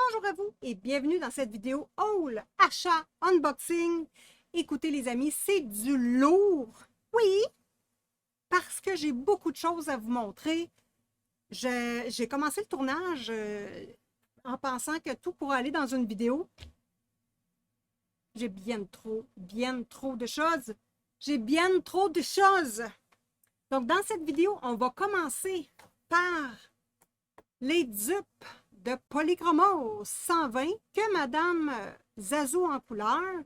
Bonjour à vous et bienvenue dans cette vidéo haul, achat, unboxing. Écoutez les amis, c'est du lourd. Oui, parce que j'ai beaucoup de choses à vous montrer. J'ai commencé le tournage en pensant que tout pourrait aller dans une vidéo. J'ai bien trop de choses. J'ai bien trop de choses. Donc dans cette vidéo, on va commencer par les dupes de Polychromos 120 que Madame Zazou en couleur.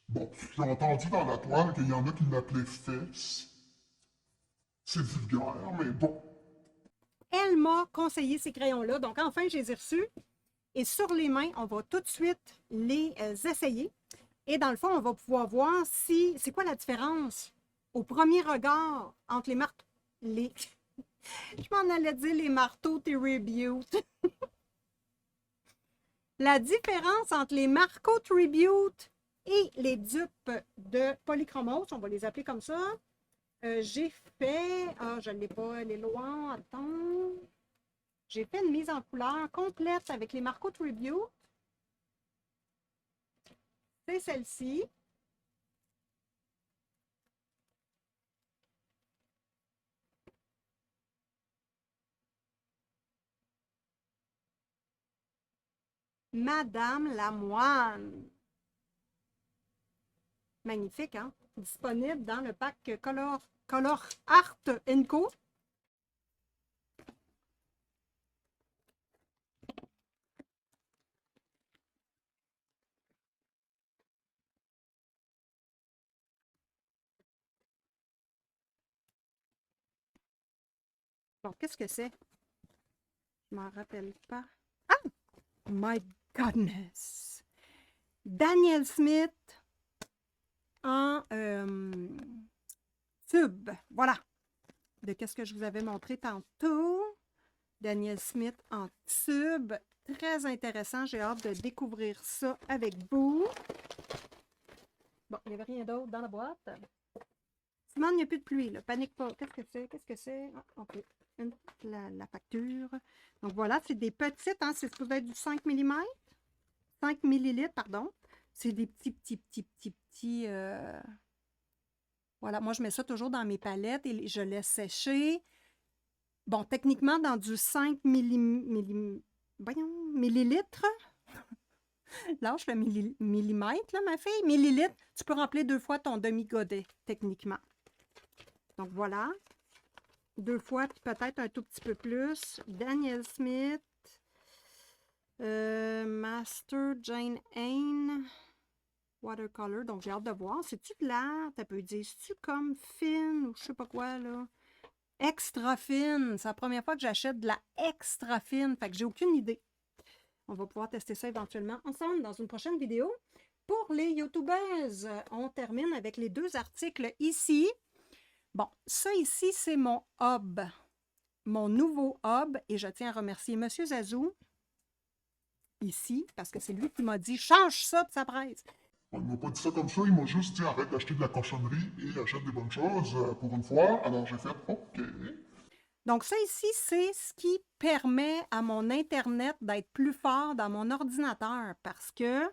Bon, j'ai entendu dans la toile qu'il y en a qui l'appelaient fesses. C'est vulgaire, mais bon. Elle m'a conseillé ces crayons-là, donc enfin, je les ai reçus. Et sur les mains, on va tout de suite les essayer. Et dans le fond, on va pouvoir voir si c'est quoi la différence au premier regard entre les marteaux. Je m'en allais dire les marteaux Tribute. La différence entre les Marco Tribute et les dupes de Polychromos, on va les appeler comme ça. J'ai fait, je ne l'ai pas, elle est loin, attends. J'ai fait une mise en couleur complète avec les Marco Tribute. C'est celle-ci. Madame Lamoine. Magnifique, hein? Disponible dans le pack Color Art Co. Bon, qu'est-ce que c'est? Je m'en rappelle pas. Ah! My goodness! Daniel Smith en tube. Voilà. De qu'est-ce que je vous avais montré tantôt. Daniel Smith en tube. Très intéressant. J'ai hâte de découvrir ça avec vous. Bon, il n'y avait rien d'autre dans la boîte. Simon, il n'y a plus de pluie, là. Panique pas. Qu'est-ce que c'est? Qu'est-ce que c'est? Ah, OK. La facture. Donc voilà, c'est des petites, hein. C'est supposé être du 5 mm. 5 millilitres, pardon. C'est des petits. Voilà, moi, je mets ça toujours dans mes palettes et je laisse sécher. Bon, techniquement, dans du 5 millilitres. Lâche le millimètre, là, ma fille. Millilitres, tu peux remplir 2 fois ton demi-godet, techniquement. Donc, voilà. 2 fois, puis peut-être un tout petit peu plus. Daniel Smith. Master Jane Hain. Watercolor. Donc, j'ai hâte de voir. C'est-tu de l'art? Tu peux dire, c'est-tu comme fine ou je sais pas quoi, là? Extra fine. C'est la première fois que j'achète de la extra fine. Fait que j'ai aucune idée. On va pouvoir tester ça éventuellement ensemble dans une prochaine vidéo. Pour les YouTubeuses, on termine avec les 2 articles ici. Bon, ça ici, c'est mon hub. Mon nouveau hub. Et je tiens à remercier M. Zazou, ici, parce que c'est lui qui m'a dit « Change ça, puis ça presse ». Il m'a pas dit ça comme ça, il m'a juste dit arrête d'acheter de la cochonnerie et achète des bonnes choses pour une fois. Alors j'ai fait OK. Donc, ça ici, c'est ce qui permet à mon Internet d'être plus fort dans mon ordinateur parce que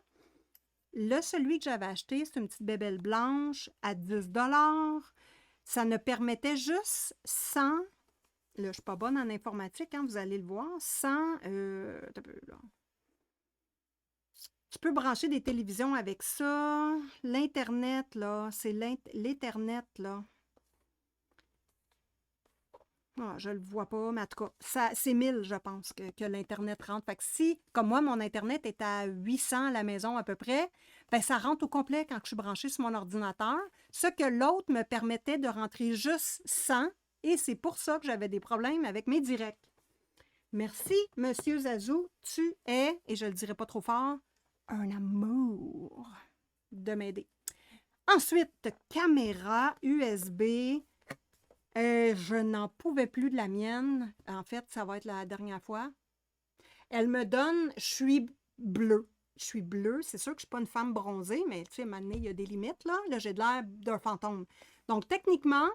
celui que j'avais acheté, c'est une petite bébelle blanche à 10 $. Ça ne permettait juste sans, là, je ne suis pas bonne en informatique, hein, vous allez le voir, sans, tu peux brancher des télévisions avec ça. L'Internet, là, c'est l'Ethernet, là. Ah, je ne le vois pas, mais en tout cas, c'est 1000, je pense, que l'Internet rentre. Fait que si, comme moi, mon Internet est à 800 à la maison à peu près, ben ça rentre au complet quand je suis branchée sur mon ordinateur. Ce que l'autre me permettait de rentrer juste 100, et c'est pour ça que j'avais des problèmes avec mes directs. Merci, Monsieur Zazou. Tu es, et je ne le dirai pas trop fort, un amour de m'aider. Ensuite, caméra USB. Je n'en pouvais plus de la mienne. En fait, ça va être la dernière fois. Elle me donne, je suis bleue. Je suis bleue. C'est sûr que je ne suis pas une femme bronzée, mais tu sais, maintenant, il y a des limites, là. Là, j'ai de l'air d'un fantôme. Donc, techniquement,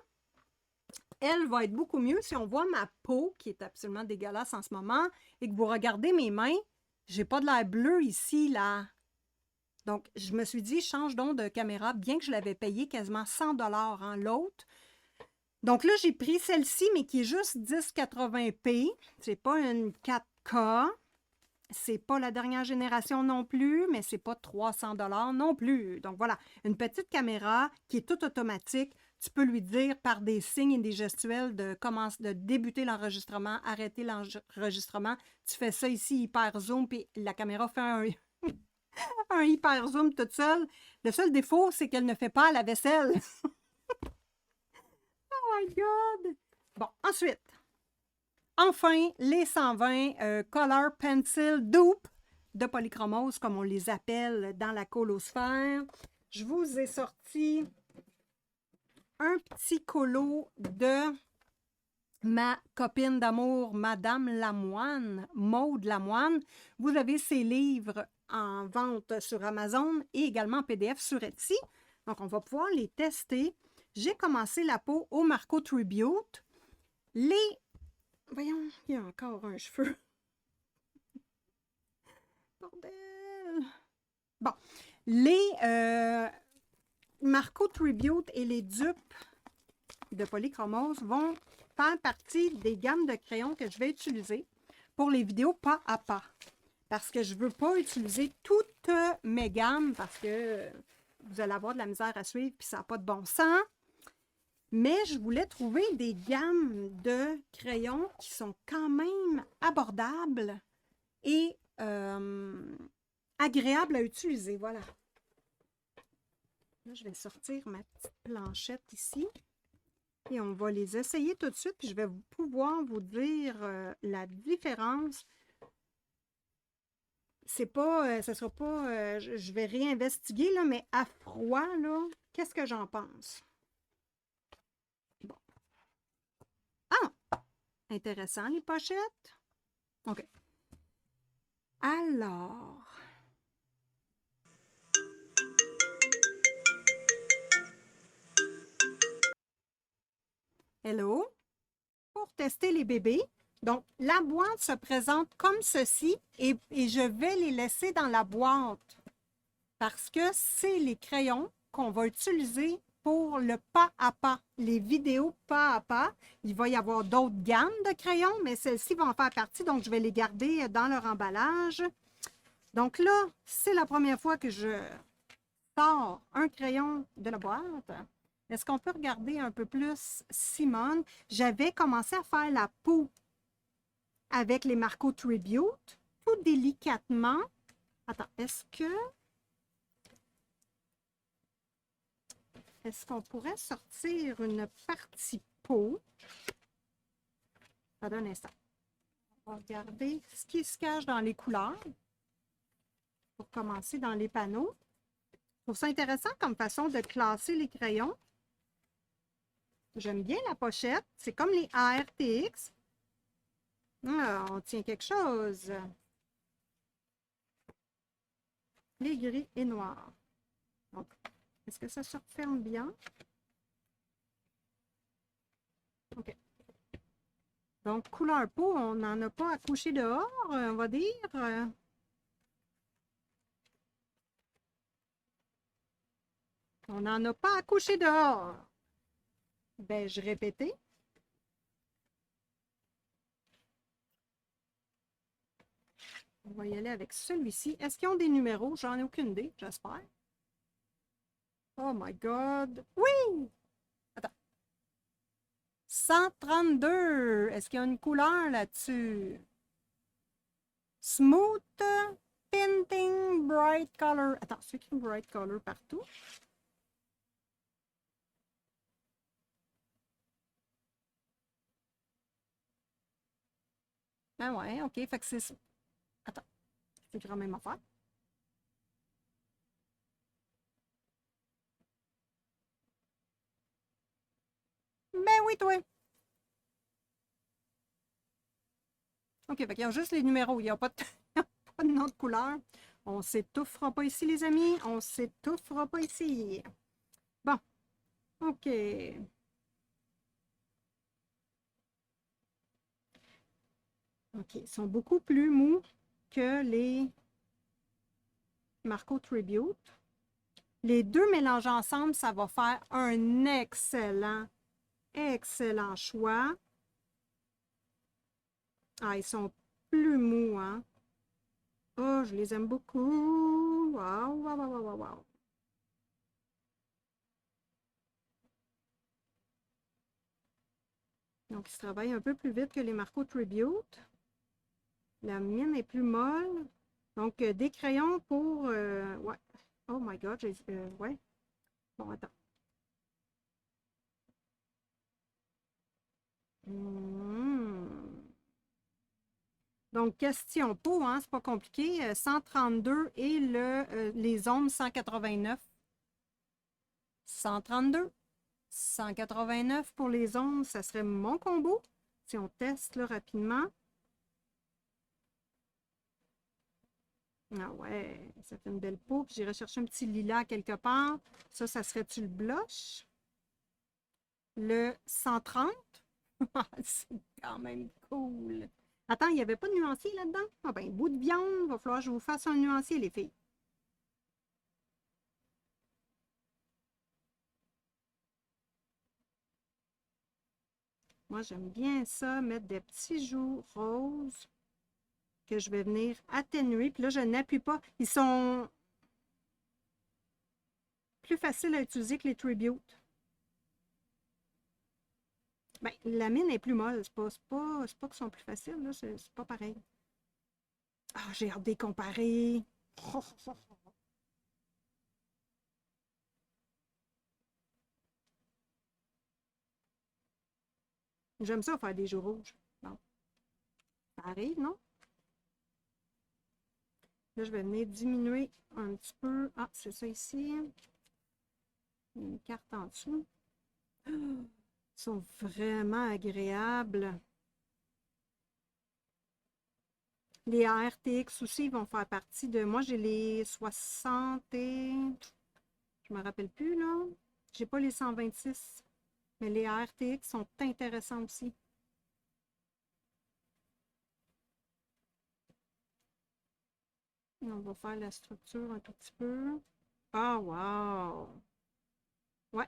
elle va être beaucoup mieux si on voit ma peau, qui est absolument dégueulasse en ce moment, et que vous regardez mes mains, J'ai pas de l'air bleu ici, là. Donc, je me suis dit, change donc de caméra, bien que je l'avais payé quasiment 100 $ hein, l'autre. Donc là, j'ai pris celle-ci, mais qui est juste 1080p. C'est pas une 4K. C'est pas la dernière génération non plus, mais c'est pas 300 $ non plus. Donc voilà, une petite caméra qui est toute automatique. Tu peux lui dire par des signes et des gestuels de débuter l'enregistrement, arrêter l'enregistrement. Tu fais ça ici, hyper zoom, puis la caméra fait un hyper zoom toute seule. Le seul défaut, c'est qu'elle ne fait pas la vaisselle. Oh my God! Bon, ensuite, enfin, les 120 Color Pencil Dupe de Polychromos, comme on les appelle dans la colosphère. Je vous ai sorti un petit colo de ma copine d'amour, Madame Lamoine, Maude Lamoine. Vous avez ses livres en vente sur Amazon et également en PDF sur Etsy. Donc, on va pouvoir les tester. J'ai commencé la peau au Marco Tribute. Voyons, il y a encore un cheveu. Bordel! Bon, les Marco Tribute et les dupes de Polychromos vont faire partie des gammes de crayons que je vais utiliser pour les vidéos pas à pas. Parce que je ne veux pas utiliser toutes mes gammes parce que vous allez avoir de la misère à suivre puis ça n'a pas de bon sens. Mais je voulais trouver des gammes de crayons qui sont quand même abordables et agréables à utiliser. Voilà. Là, je vais sortir ma petite planchette ici. Et on va les essayer tout de suite. Puis je vais pouvoir vous dire la différence. C'est pas, ce sera pas, je vais réinvestiguer, là, mais à froid, là, qu'est-ce que j'en pense? Bon. Ah! Intéressant, les pochettes. OK. Alors. Hello. Pour tester les bébés. Donc, la boîte se présente comme ceci et je vais les laisser dans la boîte parce que c'est les crayons qu'on va utiliser pour le pas à pas, les vidéos pas à pas. Il va y avoir d'autres gammes de crayons, mais celles-ci vont en faire partie, donc je vais les garder dans leur emballage. Donc là, c'est la première fois que je sors un crayon de la boîte. Est-ce qu'on peut regarder un peu plus Simone? J'avais commencé à faire la peau avec les Marco Tribute, tout délicatement. Attends, est-ce qu'on pourrait sortir une partie peau? Attends un instant. On va regarder ce qui se cache dans les couleurs. Pour commencer dans les panneaux. Je trouve ça intéressant comme façon de classer les crayons. J'aime bien la pochette. C'est comme les ARTX. Ah, on tient quelque chose. Les gris et noirs. Donc, est-ce que ça se referme bien? OK. Donc, couleur peau, on n'en a pas à coucher dehors, on va dire. On n'en a pas à coucher dehors. Ben, je répétais. On va y aller avec celui-ci. Est-ce qu'ils ont des numéros? J'en ai aucune idée, j'espère. Oh my God! Oui! Attends. 132. Est-ce qu'il y a une couleur là-dessus? Smooth Tinting Bright Color. Attends, c'est écrit Bright Color partout. Ah ouais, OK. Fait que c'est... Attends, c'est écrit la même affaire. Ben oui, toi. OK, fait qu'il y a juste les numéros. Il n'y a pas de, pas de nom de couleur. On s'étouffera pas ici, les amis. On s'étouffera pas ici. Bon. OK. OK. Ils sont beaucoup plus mous. que les Marco Tribute. Les deux mélangés ensemble, ça va faire un excellent, excellent choix. Ah, ils sont plus mous, hein? Oh, je les aime beaucoup. Wow, wow, wow, wow, wow, wow. Donc, ils se travaillent un peu plus vite que les Marco Tribute. La mine est plus molle. Donc, des crayons pour... ouais. Oh my God, ouais. Bon, attends. Donc, question pot, hein, c'est pas compliqué. 132 et les ombres 189. 132. 189 pour les ombres, ça serait mon combo. Si on teste là, rapidement. Ah ouais, ça fait une belle peau. Puis j'irai chercher un petit lilas quelque part. Ça serait-tu le blush? Le 130? C'est quand même cool. Attends, il n'y avait pas de nuancier là-dedans? Ah ben, bout de viande, il va falloir que je vous fasse un nuancier, les filles. Moi, j'aime bien ça, mettre des petits joues roses que je vais venir atténuer. Puis là, je n'appuie pas. Ils sont plus faciles à utiliser que les Tribute. Ben, la mine est plus molle. C'est pas qu'ils sont plus faciles, là. C'est pas pareil. Ah, j'ai hâte de les comparer. J'aime ça faire des joues rouges. Bon, ça arrive, non? Là, je vais venir diminuer un petit peu. Ah, c'est ça ici. Une carte en dessous. Ils sont vraiment agréables. Les ARTX aussi vont faire partie de... Moi, j'ai les 60 et... Je me rappelle plus, là. J'ai pas les 126. Mais les ARTX sont intéressants aussi. On va faire la structure un tout petit peu. Ah, wow! Ouais,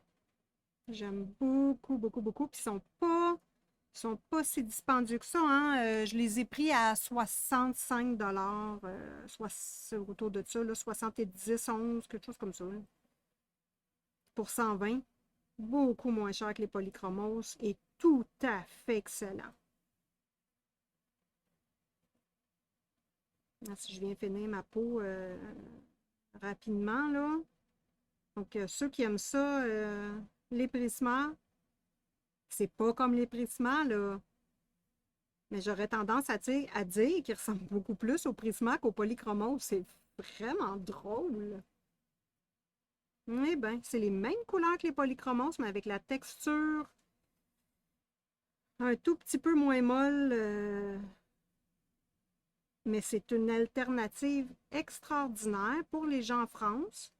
j'aime beaucoup, beaucoup, beaucoup. Puis ils sont pas si dispendieux que ça, hein. Je les ai pris à 65 soit autour de ça, là, 70, 11, quelque chose comme ça, là. Pour 120. Beaucoup moins cher que les polychromos et tout à fait excellent. Là, si je viens finir ma peau rapidement, là. Donc, ceux qui aiment ça, les Prisma, c'est pas comme les Prisma, là. Mais j'aurais tendance à dire qu'ils ressemblent beaucoup plus au Prisma qu'au polychromos. C'est vraiment drôle. Eh bien, c'est les mêmes couleurs que les polychromos, mais avec la texture un tout petit peu moins molle. Mais c'est une alternative extraordinaire pour les gens en France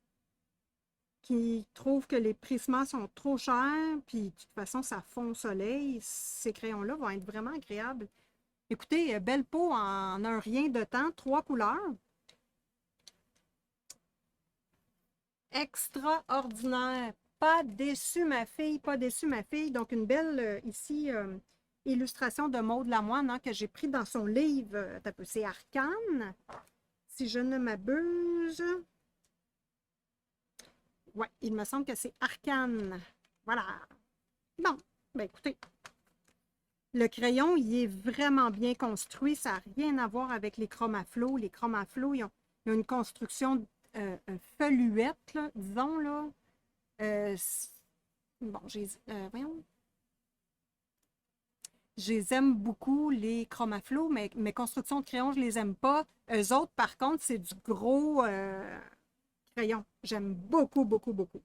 qui trouvent que les prismas sont trop chers, puis de toute façon, ça fond au soleil. Ces crayons-là vont être vraiment agréables. Écoutez, belle peau en un rien de temps, 3 couleurs. Extraordinaire. Pas déçu ma fille, pas déçu ma fille. Donc, une belle, ici, illustration de Maude Lamoine, hein, que j'ai pris dans son livre. C'est Arcane, si je ne m'abuse. Ouais, il me semble que c'est Arcane. Voilà. Bon, ben écoutez, le crayon, il est vraiment bien construit. Ça n'a rien à voir avec les chromaflots. Les chromaflots, ils ont une construction feuilluette, là, disons, là. Bon, voyons. Je les aime beaucoup, les chromaflots, mais mes constructions de crayon, je les aime pas. Eux autres, par contre, c'est du gros crayon. J'aime beaucoup, beaucoup, beaucoup.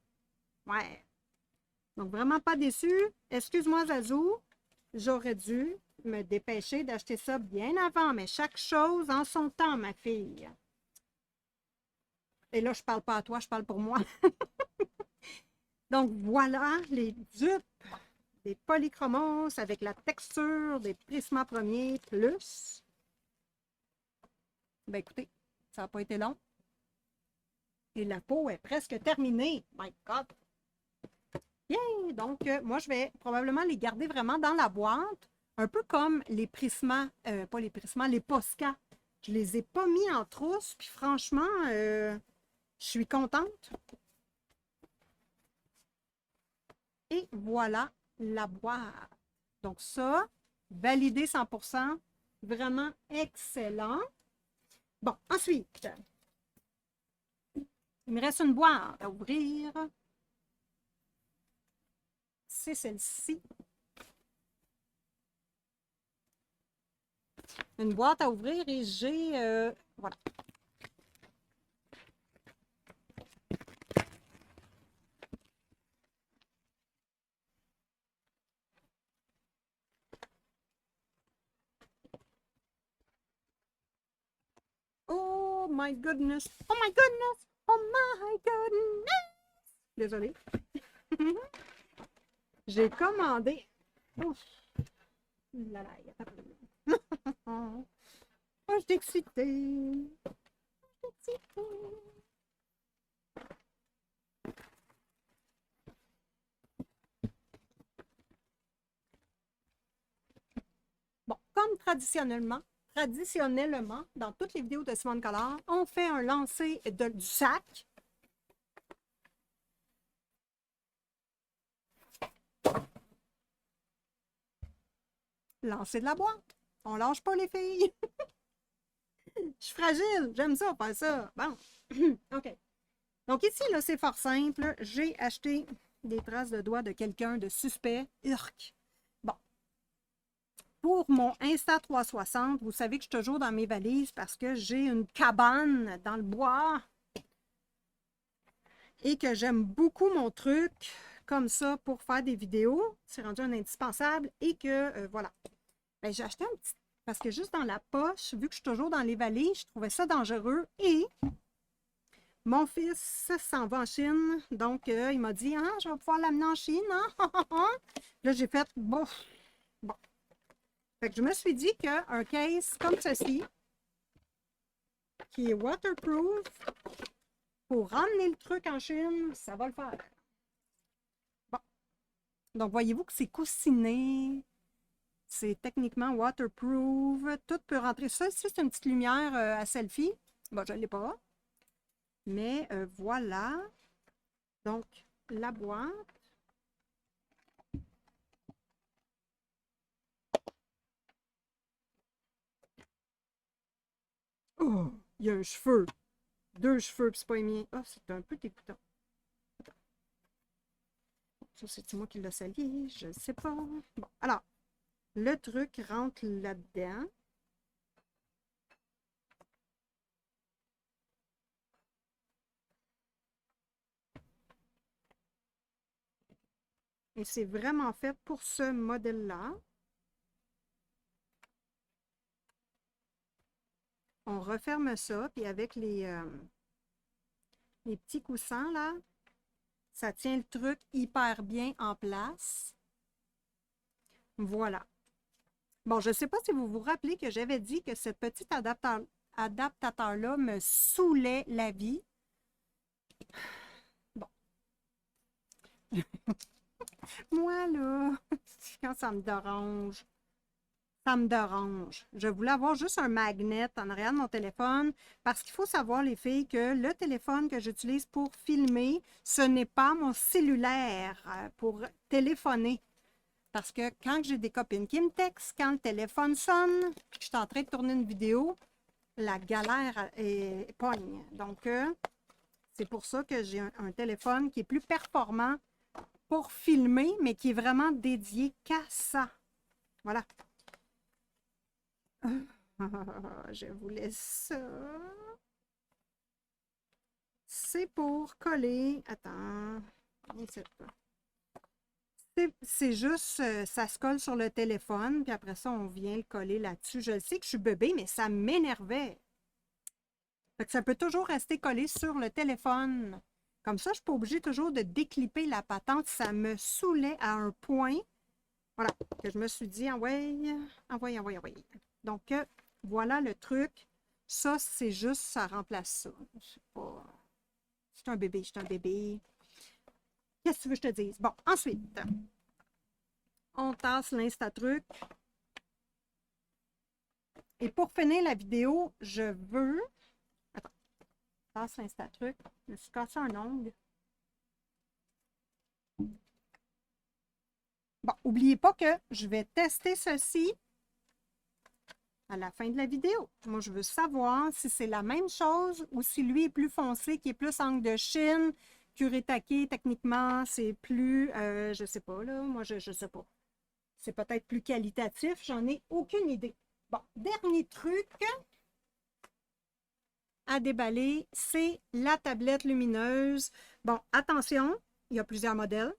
Ouais. Donc, vraiment pas déçu. Excuse-moi, Zazou. J'aurais dû me dépêcher d'acheter ça bien avant, mais chaque chose en son temps, ma fille. Et là, je parle pas à toi, je parle pour moi. Donc, voilà les dupes des polychromos avec la texture des Prisma premiers plus. Ben écoutez, ça n'a pas été long. Et la peau est presque terminée. My God! Yay! Donc, moi, je vais probablement les garder vraiment dans la boîte, un peu comme les Prisma, pas les Prisma, les Posca. Je les ai pas mis en trousse, puis franchement, je suis contente. Et voilà la boîte. Donc ça, validé 100%, vraiment excellent. Bon, ensuite, il me reste une boîte à ouvrir. C'est celle-ci. Une boîte à ouvrir et j'ai... voilà. Oh my goodness! Oh my goodness! Oh my goodness! Désolée. J'ai commandé... Ouf. Là, là, il y a pas de problème. Oh, je suis excitée. Je suis excitée. Bon, comme traditionnellement, dans toutes les vidéos de Simone Collard, on fait un lancer du sac. Lancer de la boîte. On lâche pas les filles. Je suis fragile. J'aime ça, faire ça. Bon. OK. Donc ici, là, c'est fort simple. J'ai acheté des traces de doigts de quelqu'un de suspect. Urk. Bon. Pour mon Insta360, vous savez que je suis toujours dans mes valises parce que j'ai une cabane dans le bois et que j'aime beaucoup mon truc comme ça pour faire des vidéos. C'est rendu un indispensable et que, voilà. Ben, j'ai acheté un petit... Parce que juste dans la poche, vu que je suis toujours dans les valises, je trouvais ça dangereux. Et mon fils s'en va en Chine. Donc, il m'a dit, ah, je vais pouvoir l'amener en Chine. Hein? Là, j'ai fait, bon. Fait que je me suis dit qu'un case comme ceci, qui est waterproof, pour ramener le truc en Chine, ça va le faire. Bon. Donc, voyez-vous que c'est coussiné. C'est techniquement waterproof. Tout peut rentrer. Ça, ici, c'est une petite lumière à selfie. Bon, je ne l'ai pas. Mais voilà. Donc, la boîte. Oh, il y a un cheveu. 2 cheveux, puis c'est pas les miens. Ah, c'est un peu dégoûtant. Ça, c'est moi qui l'ai sali. Je ne sais pas. Bon, alors, le truc rentre là-dedans. Et c'est vraiment fait pour ce modèle-là. On referme ça, puis avec les petits coussins, là, ça tient le truc hyper bien en place. Voilà. Bon, je ne sais pas si vous vous rappelez que j'avais dit que ce petit adaptateur-là me saoulait la vie. Bon. Moi, là, quand ça me dérange, ça me dérange. Je voulais avoir juste un magnet en arrière de mon téléphone parce qu'il faut savoir, les filles, que le téléphone que j'utilise pour filmer, ce n'est pas mon cellulaire pour téléphoner. Parce que quand j'ai des copines qui me textent, quand le téléphone sonne, puis que je suis en train de tourner une vidéo, la galère est pogne. Donc, c'est pour ça que j'ai un téléphone qui est plus performant pour filmer, mais qui est vraiment dédié qu'à ça. Voilà. Je vous laisse ça. C'est pour coller. Attends. C'est juste, ça se colle sur le téléphone, puis après ça, on vient le coller là-dessus. Je sais que je suis bébé, mais ça m'énervait. Fait que ça peut toujours rester collé sur le téléphone. Comme ça, je ne suis pas obligée toujours de déclipper la patente. Ça me saoulait à un point. Voilà, que je me suis dit, envoie. Donc, voilà le truc. Ça, c'est juste, ça remplace ça. C'est pas... C'est un bébé, c'est un bébé. Qu'est-ce que tu veux que je te dise? Bon, ensuite, on tasse l'Instatruc. Et pour finir la vidéo, je veux... Attends, tasse l'Instatruc. Je me suis cassé un ongle. Bon, n'oubliez pas que je vais tester ceci à la fin de la vidéo. Moi, je veux savoir si c'est la même chose ou si lui est plus foncé, qui est plus angle de Chine. Kuretake, techniquement, c'est plus... je sais pas, là. Moi, je sais pas. C'est peut-être plus qualitatif. J'en ai aucune idée. Bon, dernier truc à déballer, c'est la tablette lumineuse. Bon, attention, il y a plusieurs modèles.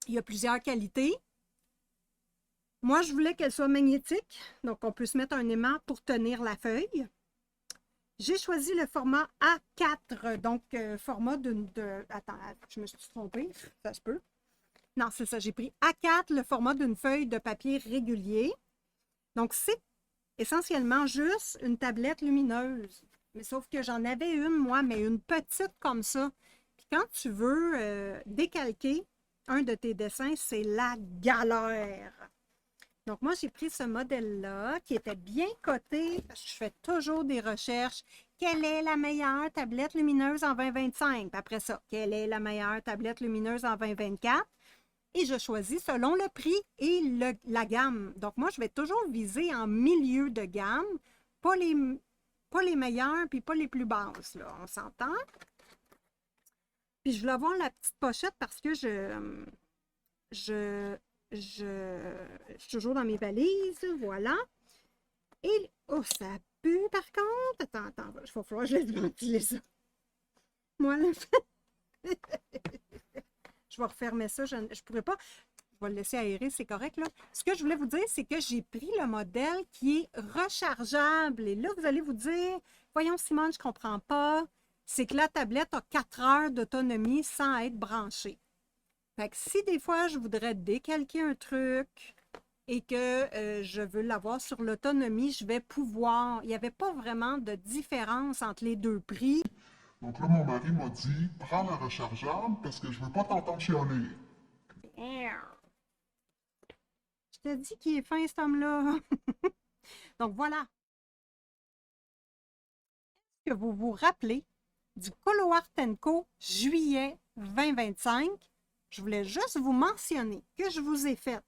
Il y a plusieurs qualités. Moi, je voulais qu'elle soit magnétique, donc on peut se mettre un aimant pour tenir la feuille. J'ai choisi le format A4, donc format Attends, je me suis trompée, ça se peut. Non, c'est ça, j'ai pris A4, le format d'une feuille de papier régulier. Donc, c'est essentiellement juste une tablette lumineuse. Mais sauf que j'en avais une, moi, mais une petite comme ça. Puis quand tu veux décalquer un de tes dessins, c'est la galère. Donc, moi, j'ai pris ce modèle-là qui était bien coté, parce que je fais toujours des recherches. Quelle est la meilleure tablette lumineuse en 2025? Puis après ça, quelle est la meilleure tablette lumineuse en 2024? Et je choisis selon le prix et la gamme. Donc, moi, je vais toujours viser en milieu de gamme, pas les meilleures puis pas les plus basses, là. On s'entend? Puis, je voulais avoir la petite pochette parce que je suis toujours dans mes valises, voilà. Et, oh, ça pue par contre. Attends, il va falloir que je laisse ventiler ça. Moi, là, je vais refermer ça, je ne pourrais pas. Je vais le laisser aérer, c'est correct, là. Ce que je voulais vous dire, c'est que j'ai pris le modèle qui est rechargeable. Et là, vous allez vous dire, voyons Simone, je ne comprends pas. C'est que la tablette a 4 heures d'autonomie sans être branchée. Fait que si des fois, je voudrais décalquer un truc et que je veux l'avoir sur l'autonomie, je vais pouvoir. Il n'y avait pas vraiment de différence entre les deux prix. Donc là, mon mari m'a dit, prends la rechargeable parce que je veux pas t'entendre chialer. Je te dis qu'il est fin, cet homme-là. Donc voilà. Est-ce que vous vous rappelez du Coloart & Co juillet 2025? Je voulais juste vous mentionner que je vous ai fait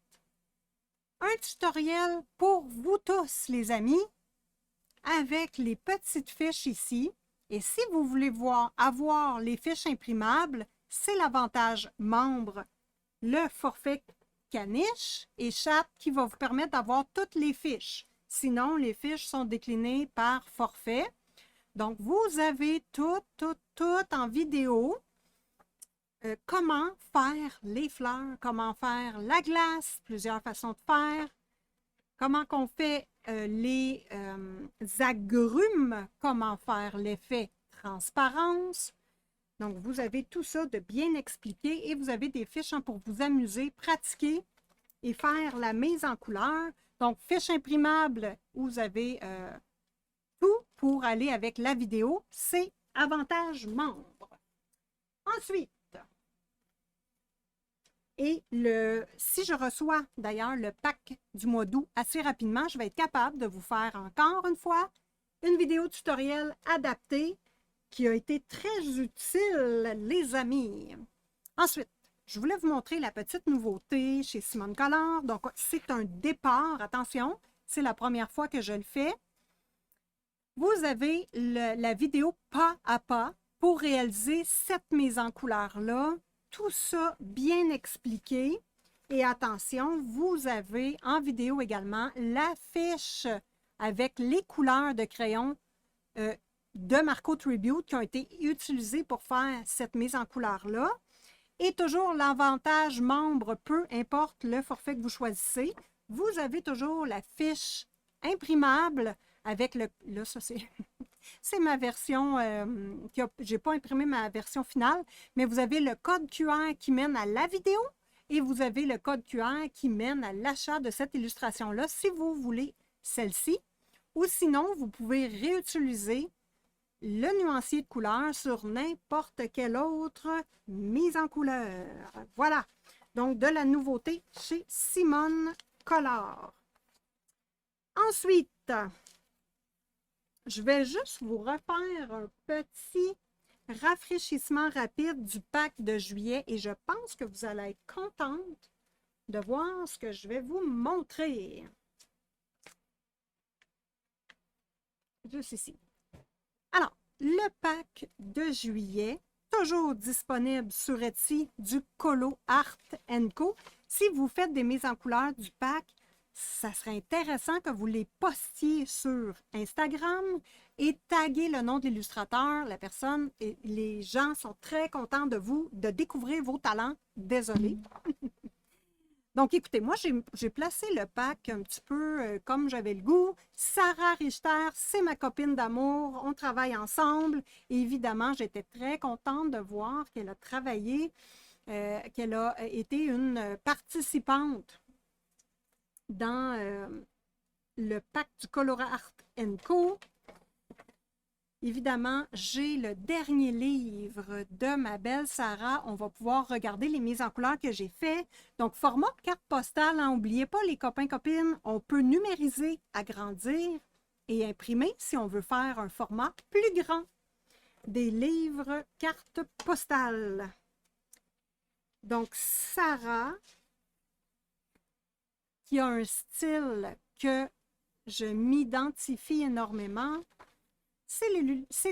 un tutoriel pour vous tous, les amis, avec les petites fiches ici. Et si vous voulez avoir les fiches imprimables, c'est l'avantage membre, le forfait caniche et chat qui va vous permettre d'avoir toutes les fiches. Sinon, les fiches sont déclinées par forfait. Donc, vous avez tout en vidéo. Comment faire les fleurs, comment faire la glace, plusieurs façons de faire, comment qu'on fait les agrumes, comment faire l'effet transparence. Donc, vous avez tout ça de bien expliqué et vous avez des fiches pour vous amuser, pratiquer et faire la mise en couleur. Donc, fiche imprimable, vous avez tout pour aller avec la vidéo. C'est avantage membre. Ensuite, et si je reçois d'ailleurs le pack du mois d'août assez rapidement, je vais être capable de vous faire encore une fois une vidéo tutoriel adaptée qui a été très utile, les amis. Ensuite, je voulais vous montrer la petite nouveauté chez Simone Collard. Donc, c'est un départ. Attention, c'est la première fois que je le fais. Vous avez la vidéo pas à pas pour réaliser cette mise en couleur-là. Tout ça bien expliqué. Et attention, vous avez en vidéo également la fiche avec les couleurs de crayon de Marco Tribute qui ont été utilisées pour faire cette mise en couleur-là. Et toujours l'avantage membre, peu importe le forfait que vous choisissez, vous avez toujours la fiche imprimable avec le... Là, ça c'est... C'est ma version, je n'ai pas imprimé ma version finale, mais vous avez le code QR qui mène à la vidéo et vous avez le code QR qui mène à l'achat de cette illustration-là si vous voulez celle-ci. Ou sinon, vous pouvez réutiliser le nuancier de couleur sur n'importe quelle autre mise en couleur. Voilà. Donc, de la nouveauté chez Simone Color. Ensuite, je vais juste vous refaire un petit rafraîchissement rapide du pack de juillet et je pense que vous allez être contente de voir ce que je vais vous montrer. Juste ici. Alors, le pack de juillet, toujours disponible sur Etsy du Colo Art & Co. Si vous faites des mises en couleur du pack, ça serait intéressant que vous les postiez sur Instagram et taguez le nom de l'illustrateur, la personne, et les gens sont très contents de vous, de découvrir vos talents. Désolée. Donc, écoutez, moi, j'ai placé le pack un petit peu comme j'avais le goût. Sarah Richter, c'est ma copine d'amour. On travaille ensemble. Et évidemment, j'étais très contente de voir qu'elle a travaillé, qu'elle a été une participante dans le pack du Color Art & Co. Évidemment, j'ai le dernier livre de ma belle Sarah. On va pouvoir regarder les mises en couleur que j'ai fait. Donc, format carte postale, n'oubliez pas les copains-copines, on peut numériser, agrandir et imprimer si on veut faire un format plus grand. Des livres carte postale. Donc, Sarah, qui a un style que je m'identifie énormément. C'est Lily, c'est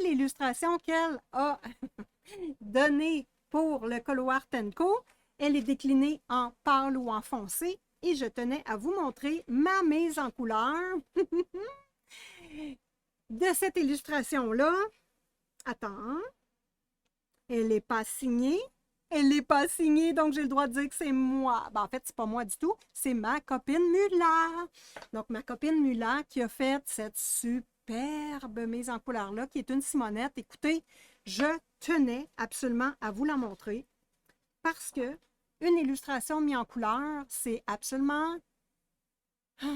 l'illustration qu'elle a donnée pour le Colo Art & Co. Elle est déclinée en pâle ou en foncé et je tenais à vous montrer ma mise en couleur de cette illustration-là. Attends, elle n'est pas signée. Elle n'est pas signée, donc j'ai le droit de dire que c'est moi. Ben, en fait, c'est pas moi du tout, c'est ma copine Mula. Donc, ma copine Mula qui a fait cette superbe mise en couleur-là, qui est une Simonette. Écoutez, je tenais absolument à vous la montrer parce que une illustration mise en couleur, c'est absolument... Si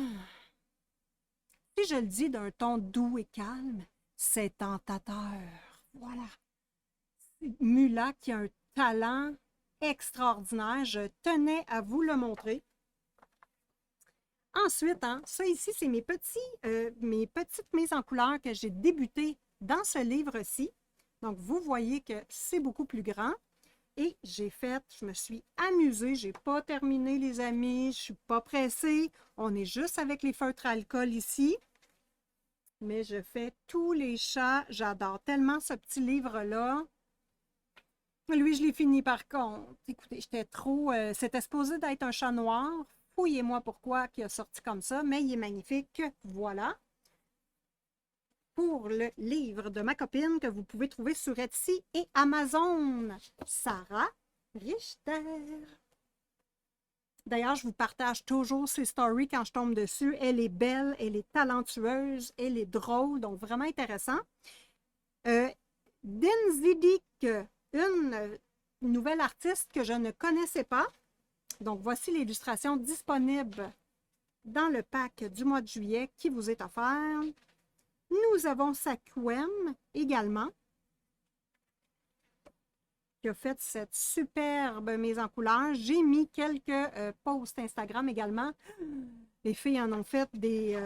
je le dis d'un ton doux et calme, c'est tentateur. Voilà. Mula qui a un talent extraordinaire. Je tenais à vous le montrer. Ensuite, hein, ça ici, c'est mes petites mises en couleur que j'ai débutées dans ce livre-ci. Donc, vous voyez que c'est beaucoup plus grand. Et je me suis amusée. Je n'ai pas terminé, les amis. Je ne suis pas pressée. On est juste avec les feutres à alcool ici. Mais je fais tous les chats. J'adore tellement ce petit livre-là. Lui, je l'ai fini par contre. Écoutez, j'étais trop... c'était supposé d'être un chat noir. Fouillez-moi pourquoi il a sorti comme ça, mais il est magnifique. Voilà. Pour le livre de ma copine que vous pouvez trouver sur Etsy et Amazon. Sarah Richter. D'ailleurs, je vous partage toujours ses stories quand je tombe dessus. Elle est belle, elle est talentueuse, elle est drôle, donc vraiment intéressant. Denzidik, une nouvelle artiste que je ne connaissais pas. Donc, voici l'illustration disponible dans le pack du mois de juillet qui vous est offert. Nous avons Sakwem également, qui a fait cette superbe mise en couleur. J'ai mis quelques posts Instagram également. Les filles en ont fait des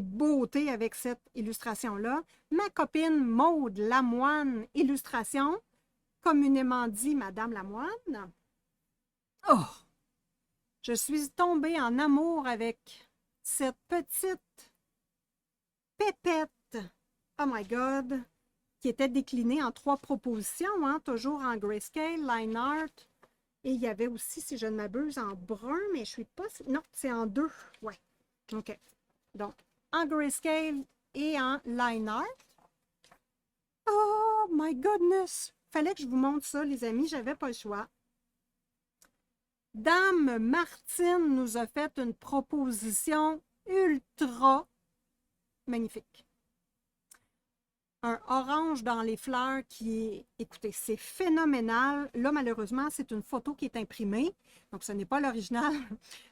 beautés avec cette illustration-là. Ma copine Maude Lamoine, illustration, communément dit Madame Lamoine. Oh! Je suis tombée en amour avec cette petite pépette, oh my God, qui était déclinée en 3 propositions, hein, toujours en grayscale, line art. Et il y avait aussi, si je ne m'abuse, en brun, mais je ne suis pas... Non, c'est en 2. Ouais. OK. Donc, en grayscale et en line art. Oh my goodness! Fallait que je vous montre ça, les amis. J'avais pas le choix. Dame Martine nous a fait une proposition ultra magnifique. un orange dans les fleurs qui est, écoutez, c'est phénoménal. Là, malheureusement, c'est une photo qui est imprimée, donc ce n'est pas l'original,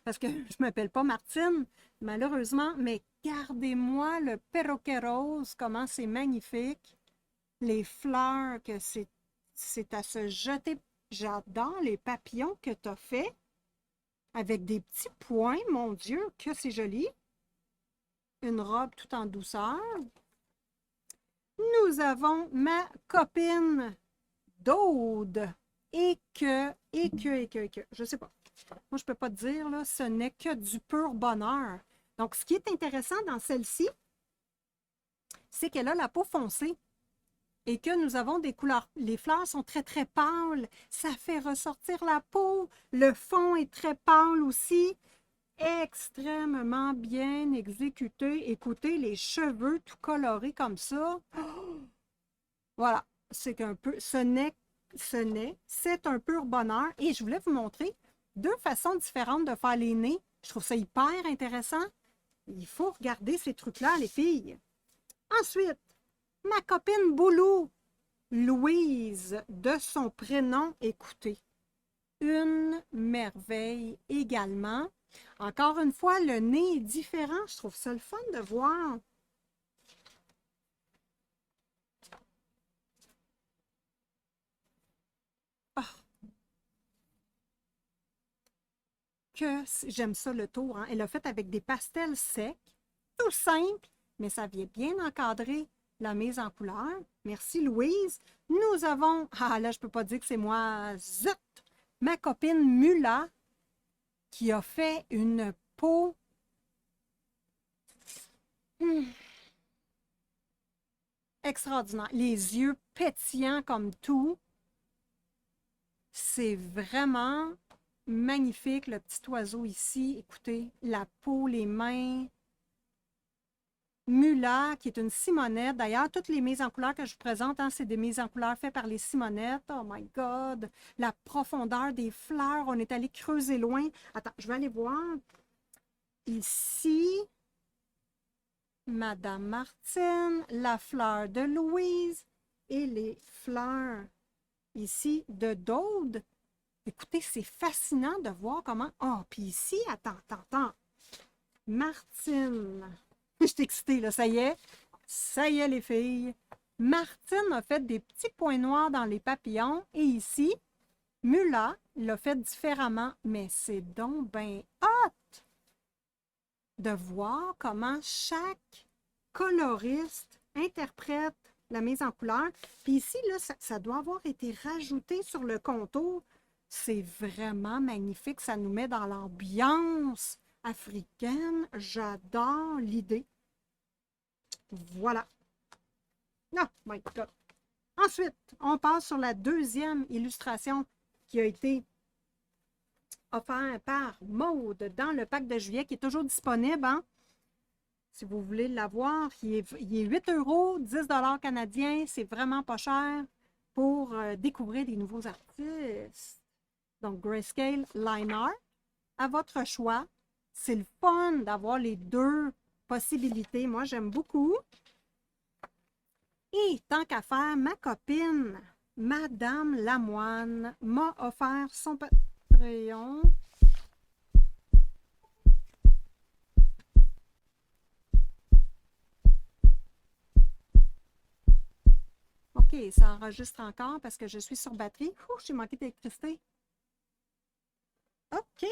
parce que je ne m'appelle pas Martine, malheureusement, mais gardez-moi le perroquet rose, comment c'est magnifique. Les fleurs, que c'est à se jeter. J'adore les papillons que tu as fait, avec des petits points, mon Dieu, que c'est joli. Une robe tout en douceur. Nous avons ma copine d'Aude. Et que, je sais pas. Moi, je peux pas te dire, là, ce n'est que du pur bonheur. Donc, ce qui est intéressant dans celle-ci, c'est qu'elle a la peau foncée et que nous avons des couleurs. Les fleurs sont très, très pâles. Ça fait ressortir la peau. Le fond est très pâle aussi. Extrêmement bien exécuté. Écoutez, les cheveux tout colorés comme ça. Voilà, c'est qu'un peu, c'est un pur bonheur. Et je voulais vous montrer deux façons différentes de faire les nez. Je trouve ça hyper intéressant. Il faut regarder ces trucs-là, les filles. Ensuite, ma copine Boulou, Louise, de son prénom, écoutez, une merveille également. Encore une fois, le nez est différent. Je trouve ça le fun de voir. Que j'aime ça le tour. Hein. Elle l'a fait avec des pastels secs, tout simple, mais ça vient bien encadrer la mise en couleur. Merci Louise. Nous avons, ah là je peux pas dire que c'est moi, zut, ma copine Mula qui a fait une peau extraordinaire. Les yeux pétillants comme tout. C'est vraiment magnifique, le petit oiseau ici. Écoutez, la peau, les mains. Mula, qui est une simonette. D'ailleurs, toutes les mises en couleur que je vous présente, hein, c'est des mises en couleur faites par les simonettes. Oh my God! La profondeur des fleurs. On est allé creuser loin. Attends, je vais aller voir. Ici, Madame Martine, la fleur de Louise et les fleurs ici de Daude. Écoutez, c'est fascinant de voir comment... Oh, puis ici, attends. Martine. Je suis excitée, là, ça y est. Ça y est, les filles. Martine a fait des petits points noirs dans les papillons. Et ici, Mula l'a fait différemment. Mais c'est donc ben hot de voir comment chaque coloriste interprète la mise en couleur. Puis ici, là, ça doit avoir été rajouté sur le contour. C'est vraiment magnifique. Ça nous met dans l'ambiance africaine. J'adore l'idée. Voilà. Oh my God. Ensuite, on passe sur la deuxième illustration qui a été offerte par Maude dans le pack de juillet qui est toujours disponible. Hein? Si vous voulez l'avoir, il est 8 €, 10 $ canadiens. C'est vraiment pas cher pour découvrir des nouveaux artistes. Donc, Grayscale, Line Art, à votre choix. C'est le fun d'avoir les deux possibilités. Moi, j'aime beaucoup. Et tant qu'à faire, ma copine, Madame Lamoine, m'a offert son Patreon. OK, ça enregistre encore parce que je suis sur batterie. J'ai manqué d'électricité. OK.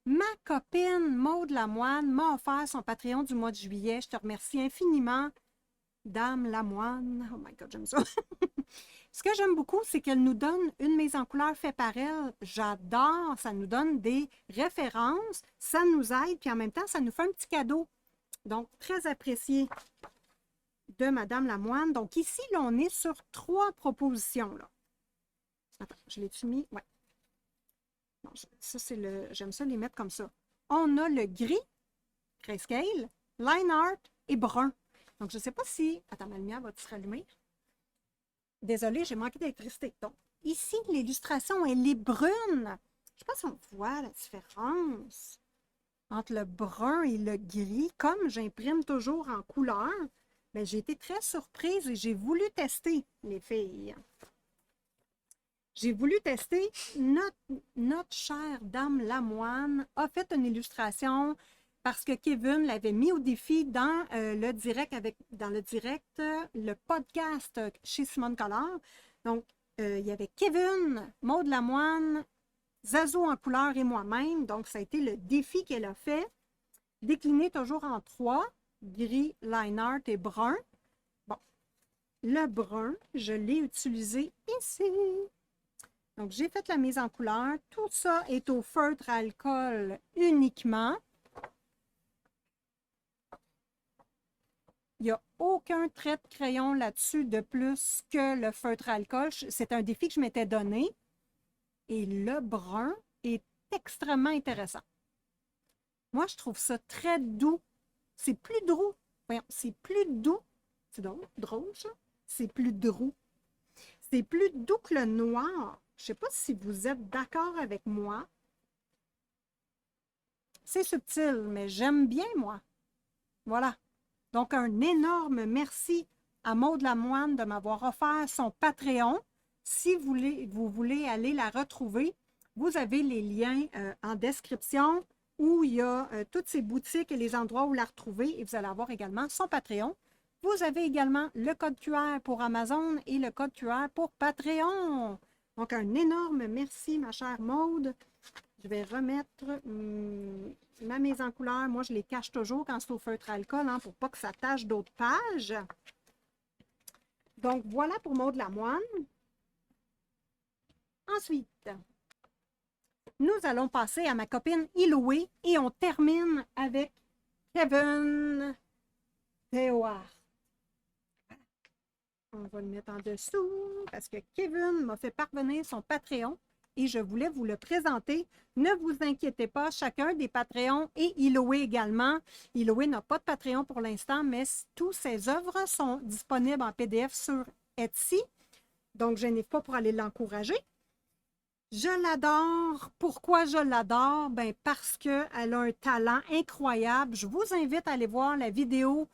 Ma copine Maude Lamoine m'a offert son Patreon du mois de juillet. Je te remercie infiniment, Dame Lamoine. Oh my God, j'aime ça. Ce que j'aime beaucoup, c'est qu'elle nous donne une mise en couleur faite par elle. J'adore. Ça nous donne des références. Ça nous aide. Puis en même temps, ça nous fait un petit cadeau. Donc, très apprécié de Madame Lamoine. Donc ici, là, on est sur 3 propositions. Là. Attends, je l'ai-tu mis? Ouais. Non, ça, c'est le. J'aime ça les mettre comme ça. On a le gris, Grayscale, Line Art et brun. Donc, je ne sais pas si... Attends, ma lumière va-t-il se rallumer? Désolée, j'ai manqué d'électricité. Donc, ici, l'illustration, elle est brune. Je ne sais pas si on voit la différence entre le brun et le gris. Comme j'imprime toujours en couleur, Ben, j'ai été très surprise et j'ai voulu tester, les filles. J'ai voulu tester. Notre chère Dame Lamoine a fait une illustration parce que Kevin l'avait mis au défi dans le direct le podcast chez Simone Collard. Donc, il y avait Kevin, Maud Lamoine, Zazou en couleur et moi-même. Donc, ça a été le défi qu'elle a fait, décliné toujours en 3, gris, line art et brun. Bon, le brun, je l'ai utilisé ici. Donc, j'ai fait la mise en couleur. Tout ça est au feutre à alcool uniquement. Il n'y a aucun trait de crayon là-dessus de plus que le feutre à alcool. C'est un défi que je m'étais donné. Et le brun est extrêmement intéressant. Moi, je trouve ça très doux. C'est plus doux. Voyons, c'est plus doux. C'est donc drôle, ça. C'est plus doux. C'est plus doux que le noir. Je ne sais pas si vous êtes d'accord avec moi. C'est subtil, mais j'aime bien, moi. Voilà. Donc, un énorme merci à Maud Lamoine de m'avoir offert son Patreon. Si vous voulez aller la retrouver, vous avez les liens en description où il y a toutes ses boutiques et les endroits où la retrouver. Et vous allez avoir également son Patreon. Vous avez également le code QR pour Amazon et le code QR pour Patreon. Donc, un énorme merci, ma chère Maude. Je vais remettre ma mise en couleur. Moi, je les cache toujours quand c'est au feutre à alcool, hein, pour pas que ça tache d'autres pages. Donc, voilà pour Maud Lamoine. Ensuite, nous allons passer à ma copine Iloé et on termine avec Kevin Théoard. On va le mettre en dessous parce que Kevin m'a fait parvenir son Patreon et je voulais vous le présenter. Ne vous inquiétez pas, chacun des Patreons et Iloé également. Iloé n'a pas de Patreon pour l'instant, mais toutes ses œuvres sont disponibles en PDF sur Etsy. Donc, je n'ai pas pour aller l'encourager. Je l'adore. Pourquoi je l'adore? Ben parce qu'elle a un talent incroyable. Je vous invite à aller voir la vidéo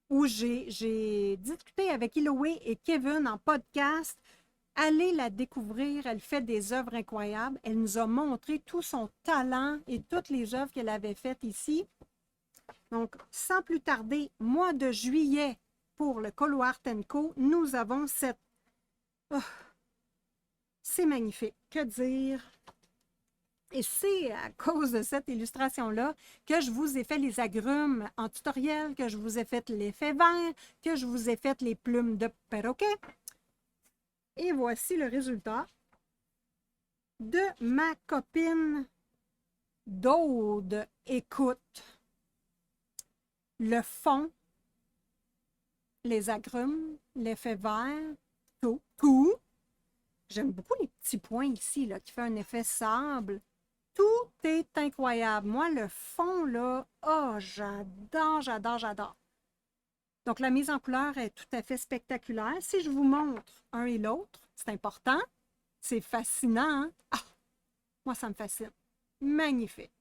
où j'ai discuté avec Iloé et Kevin en podcast. Allez la découvrir. Elle fait des œuvres incroyables. Elle nous a montré tout son talent et toutes les œuvres qu'elle avait faites ici. Donc, sans plus tarder, mois de juillet pour le Colo Art & Co, nous avons cette... Oh, c'est magnifique. Que dire? Et c'est à cause de cette illustration-là que je vous ai fait les agrumes en tutoriel, que je vous ai fait l'effet vert, que je vous ai fait les plumes de perroquet. Et voici le résultat de ma copine d'Aude. Écoute, le fond, les agrumes, l'effet vert, tout. J'aime beaucoup les petits points ici là, qui font un effet sable. Tout est incroyable. Moi, le fond, là, oh, j'adore. Donc, la mise en couleur est tout à fait spectaculaire. Si je vous montre un et l'autre, c'est important. C'est fascinant. Hein? Ah, moi, ça me fascine. Magnifique.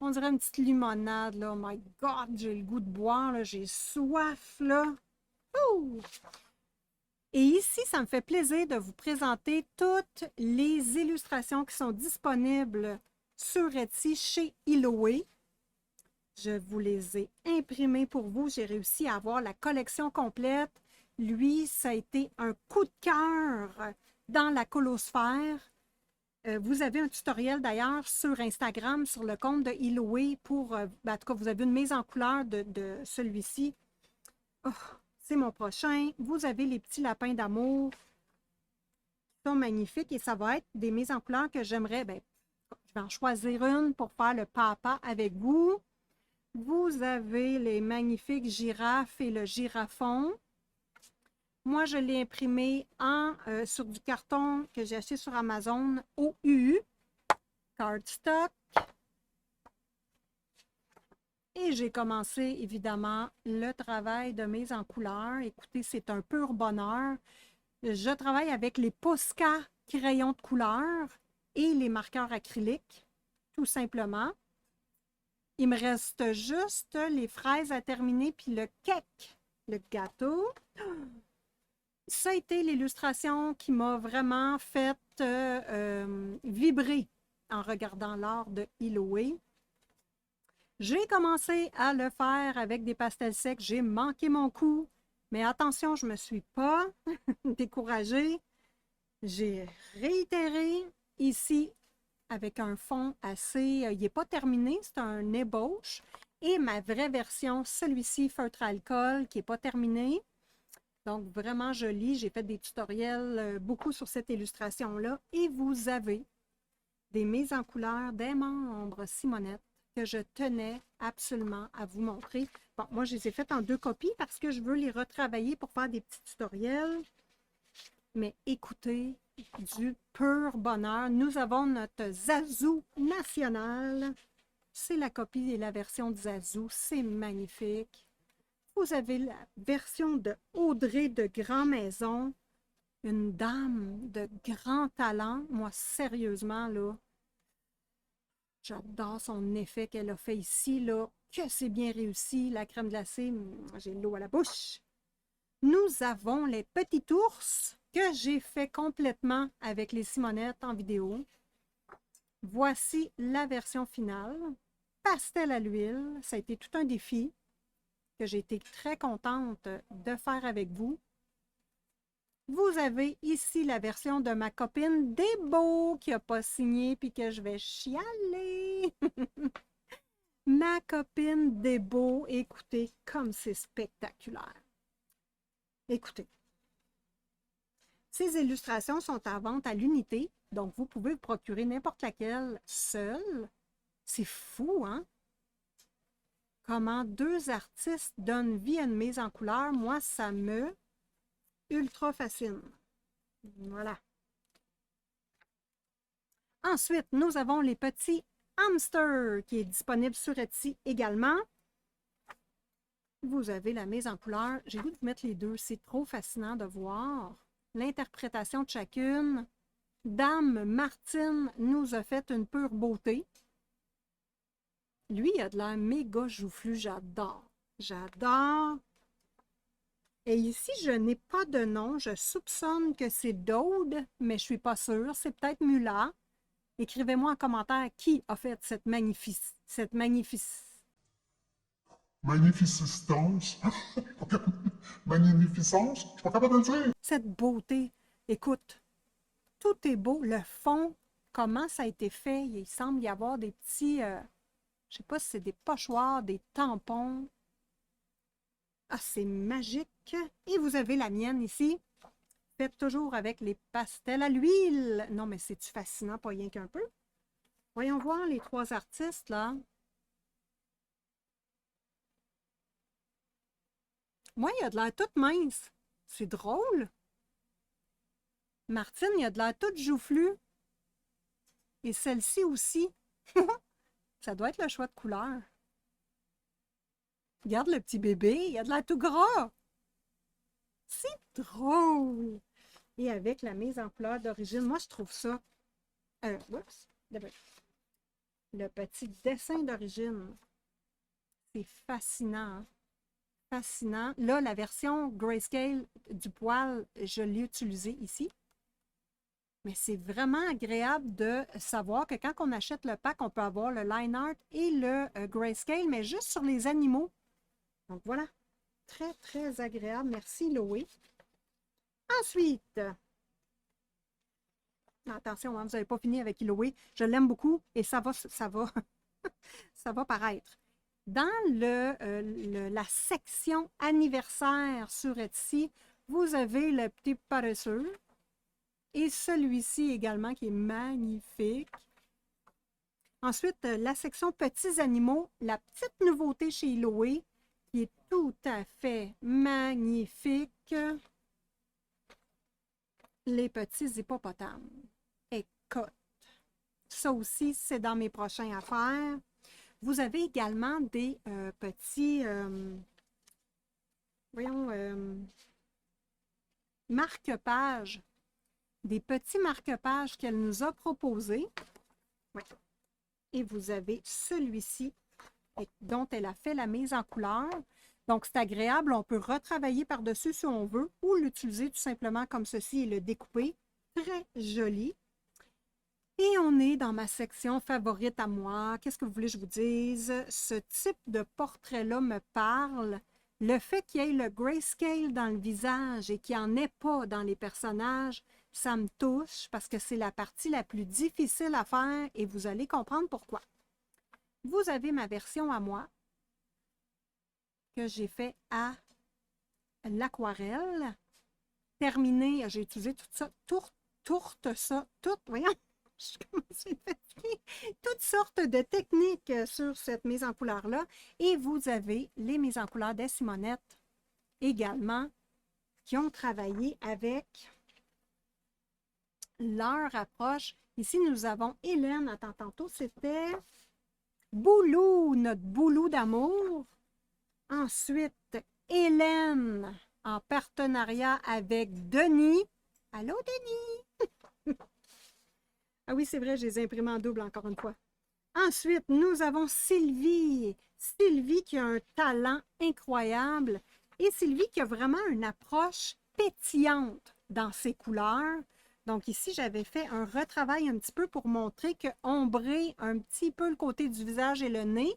On dirait une petite limonade, là. Oh my God, j'ai le goût de boire, là. J'ai soif, là. Ouh! Et ici, ça me fait plaisir de vous présenter toutes les illustrations qui sont disponibles sur Etsy chez Iloé. Je vous les ai imprimées pour vous. J'ai réussi à avoir la collection complète. Lui, ça a été un coup de cœur dans la colosphère. Vous avez un tutoriel d'ailleurs sur Instagram, sur le compte de Iloé pour, en tout cas, vous avez une mise en couleur de celui-ci. Oh, c'est mon prochain. Vous avez les petits lapins d'amour qui sont magnifiques et ça va être des mises en couleur que j'aimerais, je vais en choisir une pour faire le papa avec vous. Vous avez les magnifiques girafes et le girafon. Moi, je l'ai imprimé sur du carton que j'ai acheté sur Amazon au UU, cardstock. Et j'ai commencé, évidemment, le travail de mise en couleur. Écoutez, c'est un pur bonheur. Je travaille avec les Posca crayons de couleur et les marqueurs acryliques, tout simplement. Il me reste juste les fraises à terminer, puis le cake, le gâteau. Ça a été l'illustration qui m'a vraiment fait vibrer en regardant l'art de Hiloé. J'ai commencé à le faire avec des pastels secs. J'ai manqué mon coup. Mais attention, je ne me suis pas découragée. J'ai réitéré ici avec un fond assez... il n'est pas terminé, c'est un ébauche. Et ma vraie version, celui-ci, feutre alcool, qui n'est pas terminé. Donc, vraiment joli. J'ai fait des tutoriels beaucoup sur cette illustration-là. Et vous avez des mises en couleur des membres Simonette que je tenais absolument à vous montrer. Bon, moi, je les ai faites en 2 copies parce que je veux les retravailler pour faire des petits tutoriels. Mais écoutez, du pur bonheur. Nous avons notre Zazou national. C'est la copie et la version de Zazou. C'est magnifique. Vous avez la version de Audrey de Grand Maison. Une dame de grand talent. Moi, sérieusement, là, j'adore son effet qu'elle a fait ici, là. Que c'est bien réussi. La crème glacée, j'ai l'eau à la bouche. Nous avons les petits ours que j'ai fait complètement avec les Simonettes en vidéo. Voici la version finale. Pastel à l'huile. Ça a été tout un défi que j'ai été très contente de faire avec vous. Vous avez ici la version de ma copine Débo qui n'a pas signé puis que je vais chialer. Ma copine Débo, écoutez comme c'est spectaculaire. Écoutez. Ces illustrations sont à vente à l'unité, donc vous pouvez vous procurer n'importe laquelle seule. C'est fou, hein? Comment 2 artistes donnent vie à une mise en couleur, moi, ça me ultra fascine. Voilà. Ensuite, nous avons les petits hamsters qui est disponible sur Etsy également. Vous avez la mise en couleur. J'ai voulu vous mettre les deux. C'est trop fascinant de voir l'interprétation de chacune. Dame Martine nous a fait une pure beauté. Lui, il a de l'air méga joufflu. J'adore. J'adore. Et ici, je n'ai pas de nom. Je soupçonne que c'est Dode, mais je ne suis pas sûre. C'est peut-être Mula. Écrivez-moi en commentaire qui a fait cette magnificence. Magnificence? Je suis pas capable de le dire. Cette beauté. Écoute, tout est beau. Le fond, comment ça a été fait? Il semble y avoir des petits, je ne sais pas si c'est des pochoirs, des tampons. Ah, c'est magique. Et vous avez la mienne ici. Faite toujours avec les pastels à l'huile. Non, mais c'est-tu fascinant, pas rien qu'un peu? Voyons voir les 3 artistes, là. Moi, il a de l'air toute mince. C'est drôle. Martine, il a de l'air toute joufflue. Et celle-ci aussi. Ça doit être le choix de couleur. Regarde le petit bébé, il a de l'air tout gras. C'est drôle. Et avec la mise en couleur d'origine, moi, je trouve ça... oups, le petit dessin d'origine. C'est fascinant. Hein? Fascinant. Là, la version grayscale du poil, je l'ai utilisée ici. Mais c'est vraiment agréable de savoir que quand on achète le pack, on peut avoir le line art et le grayscale, mais juste sur les animaux. Donc voilà. Très, très agréable. Merci, Loé. Ensuite, attention, hein, vous n'avez pas fini avec Hiloé. Je l'aime beaucoup et ça va, ça va paraître. Dans la section anniversaire sur Etsy, vous avez le petit paresseux et celui-ci également qui est magnifique. Ensuite, la section petits animaux, la petite nouveauté chez Hiloé qui est tout à fait magnifique. Les petits hippopotames. Écoute, ça aussi, c'est dans mes prochains à faire. Vous avez également des petits, marque-pages. Des petits marque-pages qu'elle nous a proposés. Ouais. Et vous avez celui-ci dont elle a fait la mise en couleur. Donc, c'est agréable. On peut retravailler par-dessus si on veut ou l'utiliser tout simplement comme ceci et le découper. Très joli. Et on est dans ma section favorite à moi. Qu'est-ce que vous voulez que je vous dise? Ce type de portrait-là me parle. Le fait qu'il y ait le grayscale dans le visage et qu'il n'y en ait pas dans les personnages, ça me touche parce que c'est la partie la plus difficile à faire et vous allez comprendre pourquoi. Vous avez ma version à moi que j'ai fait à l'aquarelle. Terminé, j'ai utilisé tout ça, voyons, je commence à être fatiguée. Toutes sortes de techniques sur cette mise en couleur-là. Et vous avez les mises en couleur des Simonette également, qui ont travaillé avec leur approche. Ici, nous avons Hélène. Attends, tantôt, c'était Boulou, notre Boulou d'amour. Ensuite, Hélène, en partenariat avec Denis. Allô, Denis? Ah oui, c'est vrai, je les ai imprimés en double encore une fois. Ensuite, nous avons Sylvie. Sylvie qui a un talent incroyable. Et Sylvie qui a vraiment une approche pétillante dans ses couleurs. Donc ici, j'avais fait un retravail un petit peu pour montrer que ombrer un petit peu le côté du visage et le nez,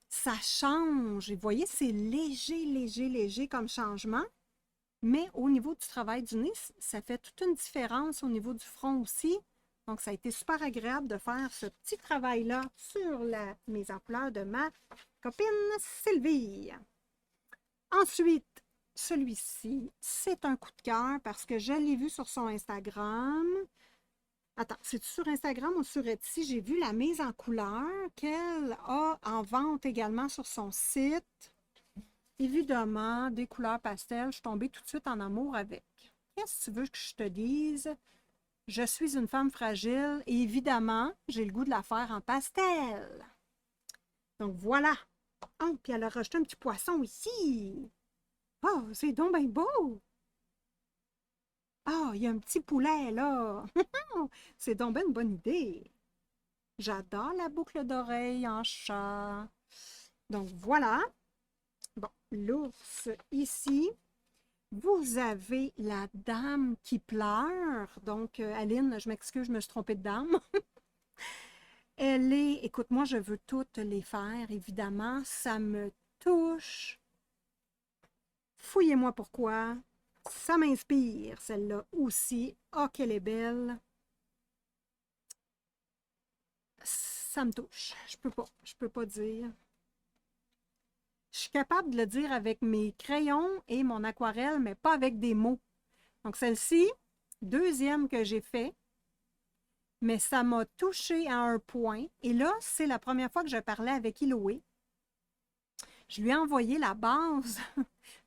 ça change. Et vous voyez, c'est léger, léger, léger comme changement. Mais au niveau du travail du nez, ça fait toute une différence au niveau du front aussi. Donc, ça a été super agréable de faire ce petit travail-là sur la mise en couleur de ma copine Sylvie. Ensuite, celui-ci, c'est un coup de cœur parce que je l'ai vu sur son Instagram. Attends, c'est sur Instagram ou sur Etsy? J'ai vu la mise en couleur qu'elle a en vente également sur son site. Évidemment, des couleurs pastel, je suis tombée tout de suite en amour avec. Qu'est-ce que tu veux que je te dise? Je suis une femme fragile et évidemment, j'ai le goût de la faire en pastel. Donc voilà. Oh, puis elle a rajouté un petit poisson ici. Oh, c'est donc bien beau. Ah, il y a un petit poulet là. C'est donc bien une bonne idée. J'adore la boucle d'oreille en chat. Donc voilà. Bon, l'ours ici. Vous avez la dame qui pleure. Donc, Aline, je m'excuse, je me suis trompée de dame. Elle est, écoute, moi, je veux toutes les faire, évidemment. Ça me touche. Fouillez-moi pourquoi. Ça m'inspire, celle-là aussi. Oh, qu'elle est belle. Ça me touche. Je peux pas dire. Je suis capable de le dire avec mes crayons et mon aquarelle, mais pas avec des mots. Donc, celle-ci, deuxième que j'ai fait, mais ça m'a touchée à un point. Et là, c'est la première fois que je parlais avec Iloé. Je lui ai envoyé la base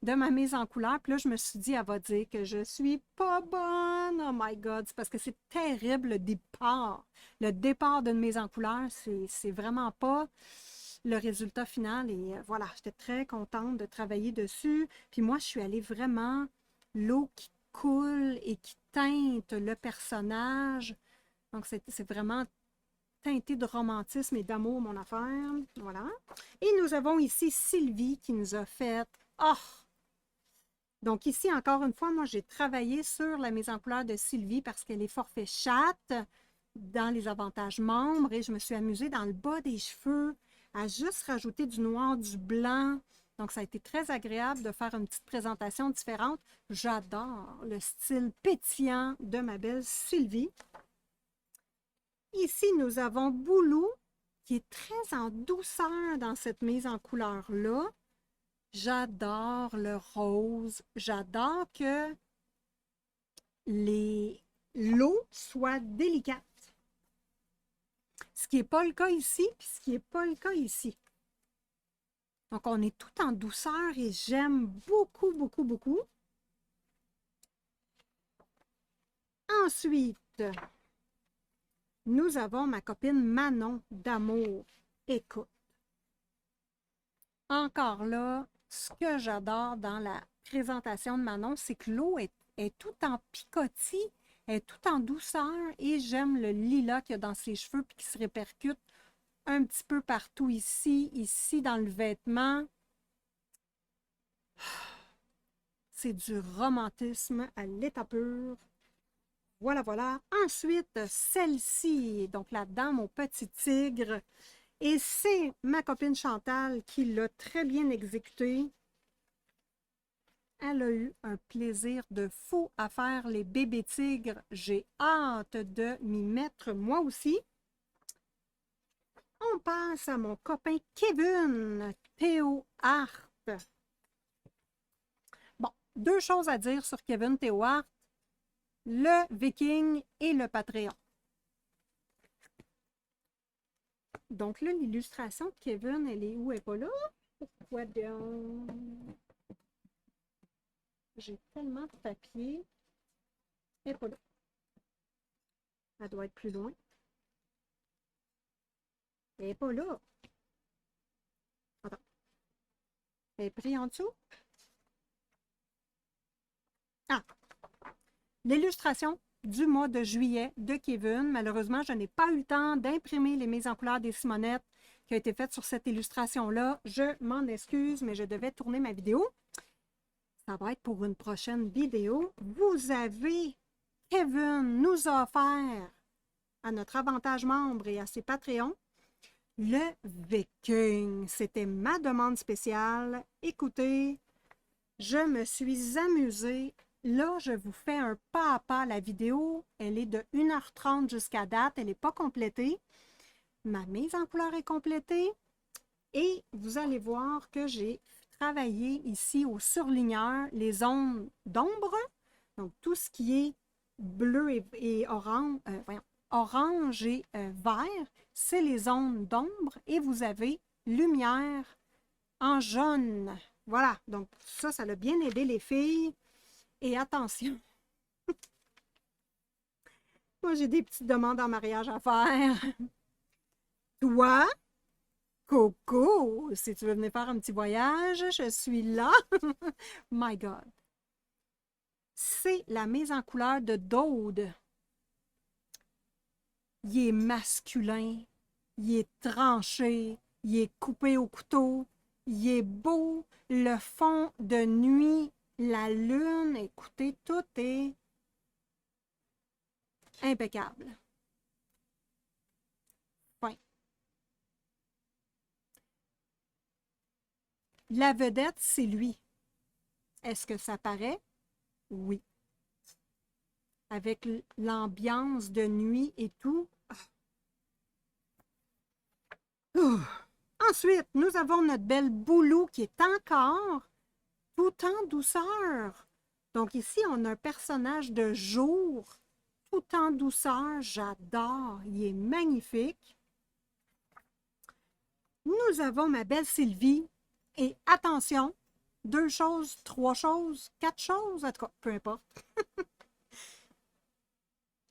de ma mise en couleur. Puis là, je me suis dit, elle va dire que je suis pas bonne. Oh my God! C'est parce que c'est terrible le départ. Le départ d'une mise en couleur, c'est vraiment pas le résultat final. Et voilà, j'étais très contente de travailler dessus. Puis moi, je suis allée vraiment l'eau qui coule et qui teinte le personnage. Donc, c'est vraiment teinté de romantisme et d'amour, mon affaire. Voilà. Et nous avons ici Sylvie qui nous a fait... Oh! Donc ici, encore une fois, moi, j'ai travaillé sur la mise en couleur de Sylvie parce qu'elle est forfait chatte dans les avantages membres et je me suis amusée dans le bas des cheveux à juste rajouter du noir, du blanc. Donc, ça a été très agréable de faire une petite présentation différente. J'adore le style pétillant de ma belle Sylvie. Ici, nous avons Boulou, qui est très en douceur dans cette mise en couleur-là. J'adore le rose. J'adore que l'eau soit délicate. Ce qui n'est pas le cas ici, puis ce qui n'est pas le cas ici. Donc, on est tout en douceur et j'aime beaucoup, beaucoup, beaucoup. Ensuite, nous avons ma copine Manon d'amour. Écoute, encore là, ce que j'adore dans la présentation de Manon, c'est que l'eau est tout en picotis, est tout en douceur et j'aime le lilas qu'il y a dans ses cheveux puis qui se répercute un petit peu partout ici, ici dans le vêtement. C'est du romantisme à l'état pur. Voilà, voilà. Ensuite, celle-ci, donc la dame au petit tigre. Et c'est ma copine Chantal qui l'a très bien exécutée. Elle a eu un plaisir de fou à faire les bébés tigres. J'ai hâte de m'y mettre moi aussi. On passe à mon copain Kevin, Théo Hart. Bon, deux choses à dire sur Kevin Théo Hart, le Viking et le Patreon. Donc là, l'illustration de Kevin, elle est où? Elle n'est pas là? Pourquoi donc? J'ai tellement de papier. Elle n'est pas là. Elle doit être plus loin. Elle n'est pas là. Attends. Elle est prise en dessous? Ah! L'illustration du mois de juillet de Kevin. Malheureusement, je n'ai pas eu le temps d'imprimer les mises en couleur des Simonettes qui ont été faites sur cette illustration-là. Je m'en excuse, mais je devais tourner ma vidéo. Ça va être pour une prochaine vidéo. Vous avez, Kevin nous a offert à notre avantage membre et à ses Patreons le Viking. C'était ma demande spéciale. Écoutez, je me suis amusée. Là, je vous fais un pas à pas la vidéo. Elle est de 1h30 jusqu'à date. Elle n'est pas complétée. Ma mise en couleur est complétée. Et vous allez voir que j'ai travaillé ici au surligneur les zones d'ombre. Donc, tout ce qui est bleu et orange, orange et vert, c'est les zones d'ombre. Et vous avez lumière en jaune. Voilà, donc ça a bien aidé les filles. Et attention, moi j'ai des petites demandes en mariage à faire. Toi, Coco, si tu veux venir faire un petit voyage, je suis là. My God. C'est la mise en couleur de Dode. Il est masculin, il est tranché, il est coupé au couteau, il est beau, le fond de nuit, la lune, écoutez, tout est impeccable. Fin. La vedette, c'est lui. Est-ce que ça paraît? Oui. Avec l'ambiance de nuit et tout. Ensuite, nous avons notre belle Boulou qui est encore tout en douceur. Donc ici, on a un personnage de jour tout en douceur. J'adore. Il est magnifique. Nous avons ma belle Sylvie. Et attention, 2 choses, 3 choses, 4 choses, en tout cas, peu importe.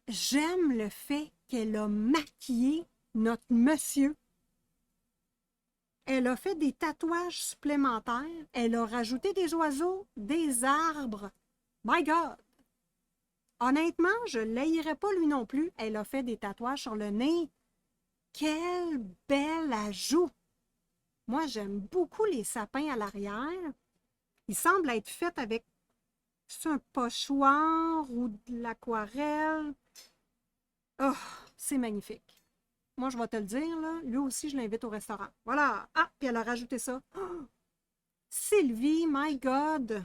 J'aime le fait qu'elle a maquillé notre monsieur. Elle a fait des tatouages supplémentaires. Elle a rajouté des oiseaux, des arbres. My God! Honnêtement, je ne l'haïrais pas lui non plus. Elle a fait des tatouages sur le nez. Quel bel ajout! Moi, j'aime beaucoup les sapins à l'arrière. Ils semblent être faits avec un pochoir ou de l'aquarelle. Oh, c'est magnifique. Moi, je vais te le dire, là, lui aussi, je l'invite au restaurant. Voilà. Ah, puis elle a rajouté ça. Oh, Sylvie, my God!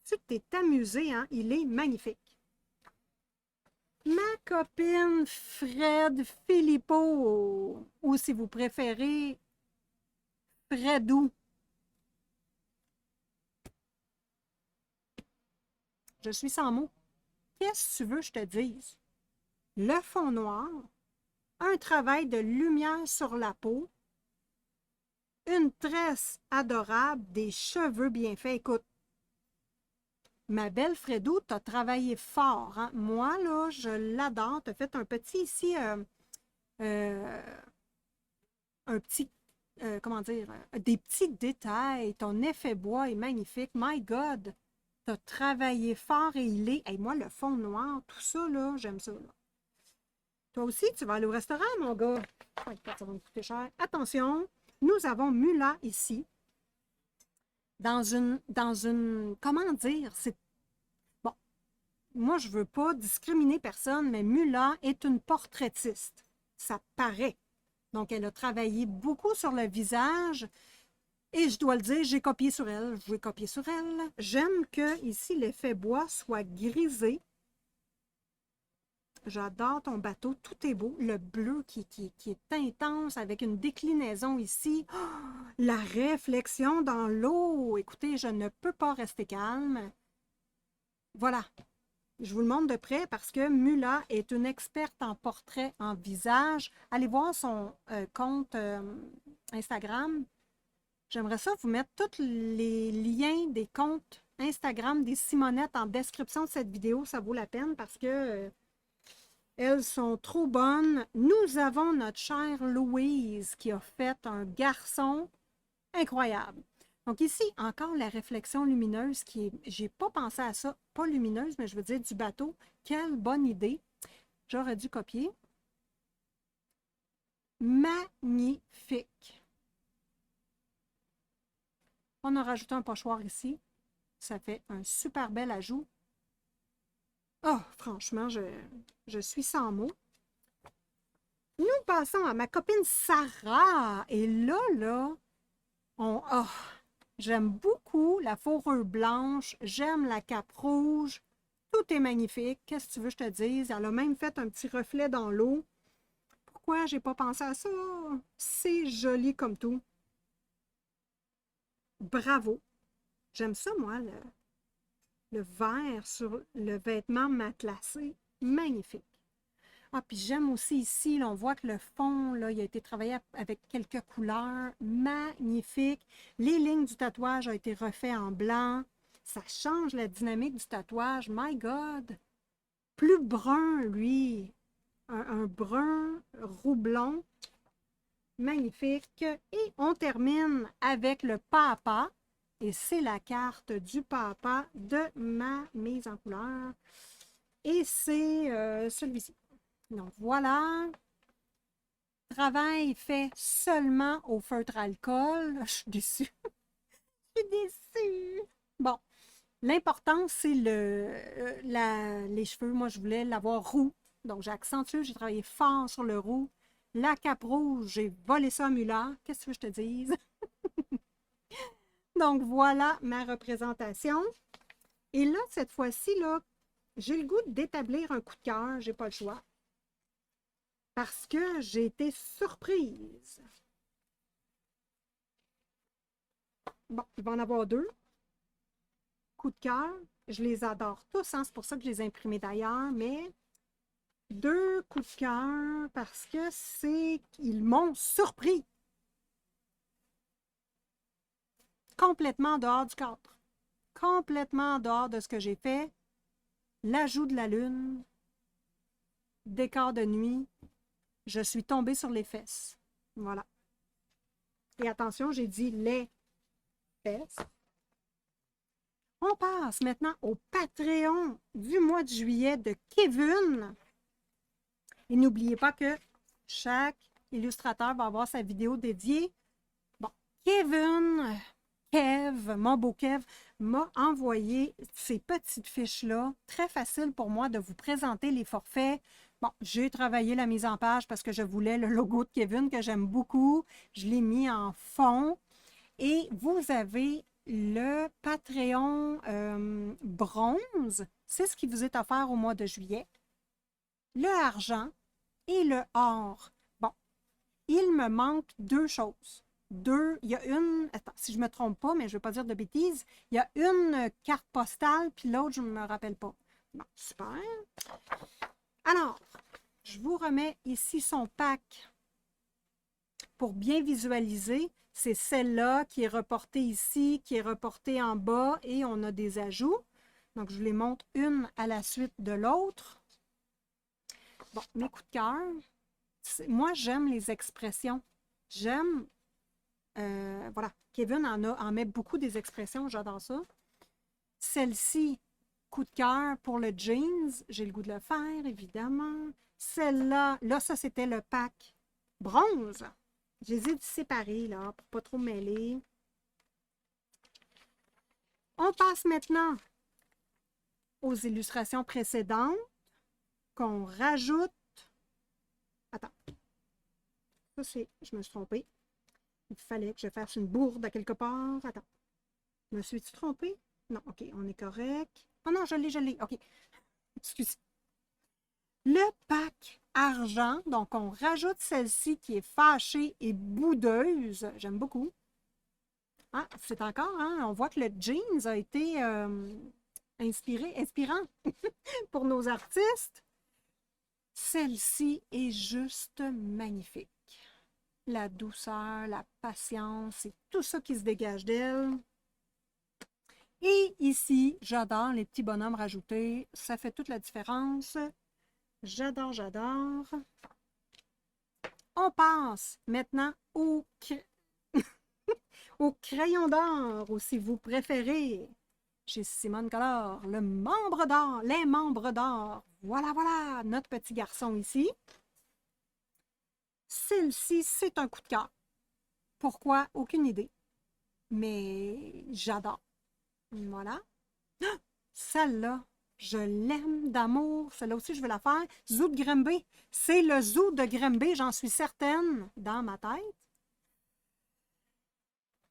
Tu t'es amusée, hein? Il est magnifique. Ma copine Fred Philippot, ou si vous préférez, Fredou. Je suis sans mots. Qu'est-ce que tu veux que je te dise? Le fond noir, un travail de lumière sur la peau, une tresse adorable, des cheveux bien faits. Écoute, ma belle Fredou, tu as travaillé fort. Hein? Moi, là, je l'adore. Tu as fait un petit ici, un petit, comment dire, des petits détails. Ton effet bois est magnifique. My God! Tu as travaillé fort et il est... Hey, moi, le fond noir, tout ça, là, j'aime ça. Là. Toi aussi, tu vas aller au restaurant, mon gars. Ouais, ça va me coûter cher. Attention, nous avons Mula ici. Comment dire, c'est, bon, moi, je veux pas discriminer personne, mais Mula est une portraitiste. Ça paraît. Donc, elle a travaillé beaucoup sur le visage. Et je dois le dire, j'ai copié sur elle. Je vais copier sur elle. J'aime que ici l'effet bois soit grisé. J'adore ton bateau, tout est beau. Le bleu qui est intense avec une déclinaison ici. Oh, la réflexion dans l'eau. Écoutez, je ne peux pas rester calme. Voilà. Je vous le montre de près parce que Mula est une experte en portrait en visage. Allez voir son compte Instagram. J'aimerais ça vous mettre tous les liens des comptes Instagram des Simonettes en description de cette vidéo. Ça vaut la peine parce que elles sont trop bonnes. Nous avons notre chère Louise qui a fait un garçon incroyable. Donc ici, encore la réflexion lumineuse qui est... J'ai pas pensé à ça. Pas lumineuse, mais je veux dire du bateau. Quelle bonne idée. J'aurais dû copier. Magnifique. On a rajouté un pochoir ici. Ça fait un super bel ajout. Oh, franchement, je suis sans mots. Nous passons à ma copine Sarah. Et là, j'aime beaucoup la fourrure blanche. J'aime la cape rouge. Tout est magnifique. Qu'est-ce que tu veux que je te dise? Elle a même fait un petit reflet dans l'eau. Pourquoi j'ai pas pensé à ça? C'est joli comme tout. Bravo. J'aime ça, moi, le vert sur le vêtement matelassé. Magnifique. Ah, puis j'aime aussi ici, là, on voit que le fond, là, il a été travaillé avec quelques couleurs. Magnifique. Les lignes du tatouage ont été refaites en blanc. Ça change la dynamique du tatouage. My God! Plus brun, lui. Un brun roux-blond. Magnifique. Et on termine avec le papa. Et c'est la carte du papa de ma mise en couleur. Et c'est celui-ci. Donc voilà. Travail fait seulement au feutre alcool. Je suis déçue. Je suis déçue. Bon. L'important, c'est les cheveux. Moi, je voulais l'avoir roux. Donc, j'ai accentué, j'ai travaillé fort sur le roux. La cape rouge, j'ai volé ça à Mula. Qu'est-ce que tu veux que je te dise? Donc, voilà ma représentation. Et là, cette fois-ci, là, j'ai le goût d'établir un coup de cœur. J'ai pas le choix. Parce que j'ai été surprise. Bon, il va en avoir deux. Coup de cœur. Je les adore tous, hein? C'est pour ça que je les ai imprimés d'ailleurs, mais deux coups de cœur parce que ils m'ont surpris. Complètement en dehors du cadre. Complètement en dehors de ce que j'ai fait. L'ajout de la lune. Décor de nuit. Je suis tombée sur les fesses. Voilà. Et attention, j'ai dit les fesses. On passe maintenant au Patreon du mois de juillet de Kevin. Et n'oubliez pas que chaque illustrateur va avoir sa vidéo dédiée. Bon, Kev, mon beau Kev, m'a envoyé ces petites fiches-là. Très facile pour moi de vous présenter les forfaits. Bon, j'ai travaillé la mise en page parce que je voulais le logo de Kevin que j'aime beaucoup. Je l'ai mis en fond. Et vous avez le Patreon bronze. C'est ce qui vous est offert au mois de juillet. Le argent et le or. Bon, il me manque deux choses. Il y a une, attends, si je ne me trompe pas, mais je ne veux pas dire de bêtises, il y a une carte postale, puis l'autre, je ne me rappelle pas. Bon, super. Alors, je vous remets ici son pack pour bien visualiser. C'est celle-là qui est reportée ici, qui est reportée en bas, et on a des ajouts. Donc, je vous les montre une à la suite de l'autre. Bon, mes coups de cœur. Moi, j'aime les expressions. J'aime... voilà, Kevin en met beaucoup des expressions, j'adore ça. Celle-ci, coup de cœur pour le jeans, j'ai le goût de le faire, évidemment. Celle-là, là, ça, c'était le pack bronze. Je les ai séparés, là, pour pas trop mêler. On passe maintenant aux illustrations précédentes qu'on rajoute. Attends. Ça, c'est... Je me suis trompée. Il fallait que je fasse une bourde à quelque part. Attends. Me suis-tu trompée? Non, OK, on est correct. Oh non, je l'ai. OK. Excusez. Le pack argent, donc on rajoute celle-ci qui est fâchée et boudeuse. J'aime beaucoup. Ah, c'est encore, hein? On voit que le jeans a été inspirant pour nos artistes. Celle-ci est juste magnifique. La douceur, la patience, c'est tout ça qui se dégage d'elle. Et ici, j'adore les petits bonhommes rajoutés. Ça fait toute la différence. J'adore, j'adore. On passe maintenant au crayon d'or, ou si vous préférez, chez Simone Color, le membre d'or, les membres d'or. Voilà, voilà, notre petit garçon ici. Celle-ci, c'est un coup de cœur. Pourquoi? Aucune idée. Mais j'adore. Voilà. Ah! Celle-là, je l'aime d'amour. Celle-là aussi, je vais la faire. Zoo de Grimby. C'est le zoo de Grimby, j'en suis certaine, dans ma tête.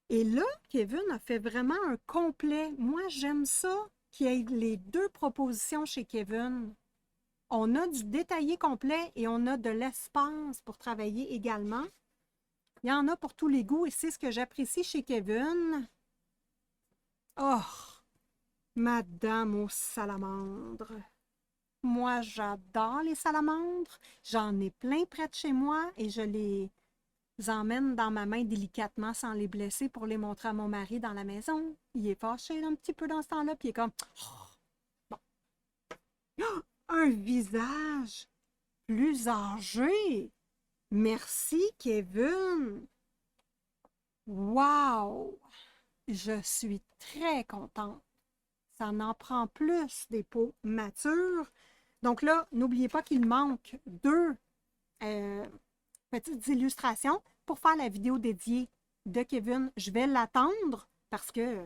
Et là, Kevin a fait vraiment un complet. Moi, j'aime ça qu'il y ait les deux propositions chez Kevin. On a du détaillé complet et on a de l'espace pour travailler également. Il y en a pour tous les goûts et c'est ce que j'apprécie chez Kevin. Oh, Madame aux salamandres. Moi, j'adore les salamandres. J'en ai plein près de chez moi et je les emmène dans ma main délicatement sans les blesser pour les montrer à mon mari dans la maison. Il est fâché un petit peu dans ce temps-là, puis il est comme... Oh, bon. Oh, un visage plus âgé. Merci, Kevin. Wow! Je suis très contente. Ça en prend plus des peaux matures. Donc là, n'oubliez pas qu'il manque deux petites illustrations pour faire la vidéo dédiée de Kevin. Je vais l'attendre parce que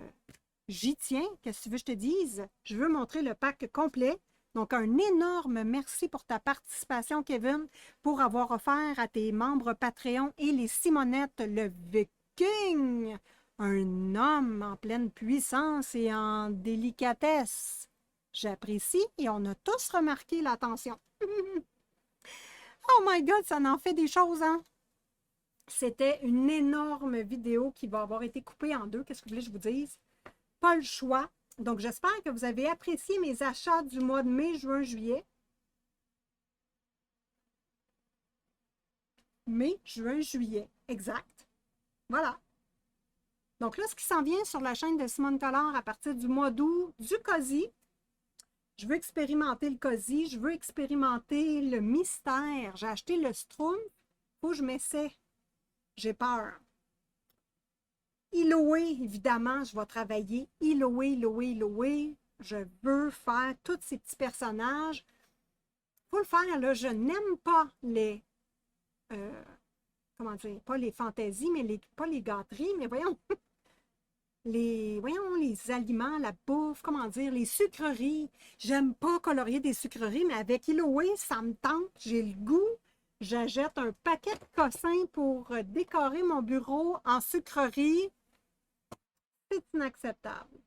j'y tiens. Qu'est-ce que tu veux que je te dise? Je veux montrer le pack complet. Donc, un énorme merci pour ta participation, Kevin, pour avoir offert à tes membres Patreon et les Simonettes le Viking, un homme en pleine puissance et en délicatesse. J'apprécie et on a tous remarqué l'attention. Oh my God, ça en fait des choses, hein? C'était une énorme vidéo qui va avoir été coupée en deux. Qu'est-ce que vous voulez que je vous dise? Pas le choix. Donc, j'espère que vous avez apprécié mes achats du mois de mai, juin, juillet. Mai, juin, juillet. Exact. Voilà. Donc là, ce qui s'en vient sur la chaîne de Simone Color à partir du mois d'août, du COSI. Je veux expérimenter le COSI. Je veux expérimenter le mystère. J'ai acheté le Schtroumpf. Il faut que je m'essaie. J'ai peur. Iloé, évidemment, je vais travailler. Iloé. Je veux faire tous ces petits personnages. Il faut le faire, là. Je n'aime pas les... comment dire? Pas les fantaisies, mais pas les gâteries, mais voyons. Les aliments, la bouffe, comment dire, les sucreries. J'aime pas colorier des sucreries, mais avec Iloé, ça me tente. J'ai le goût. J'achète un paquet de cossins pour décorer mon bureau en sucreries. C'est inacceptable.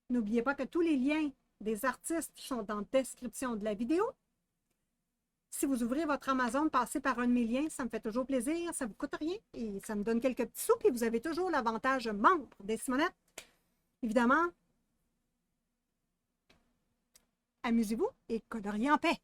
N'oubliez pas que tous les liens des artistes sont dans la description de la vidéo. Si vous ouvrez votre Amazon, passez par un de mes liens, ça me fait toujours plaisir, ça ne vous coûte rien et ça me donne quelques petits sous, puis vous avez toujours l'avantage membre des Simonettes. Évidemment, amusez-vous et coloriez en paix.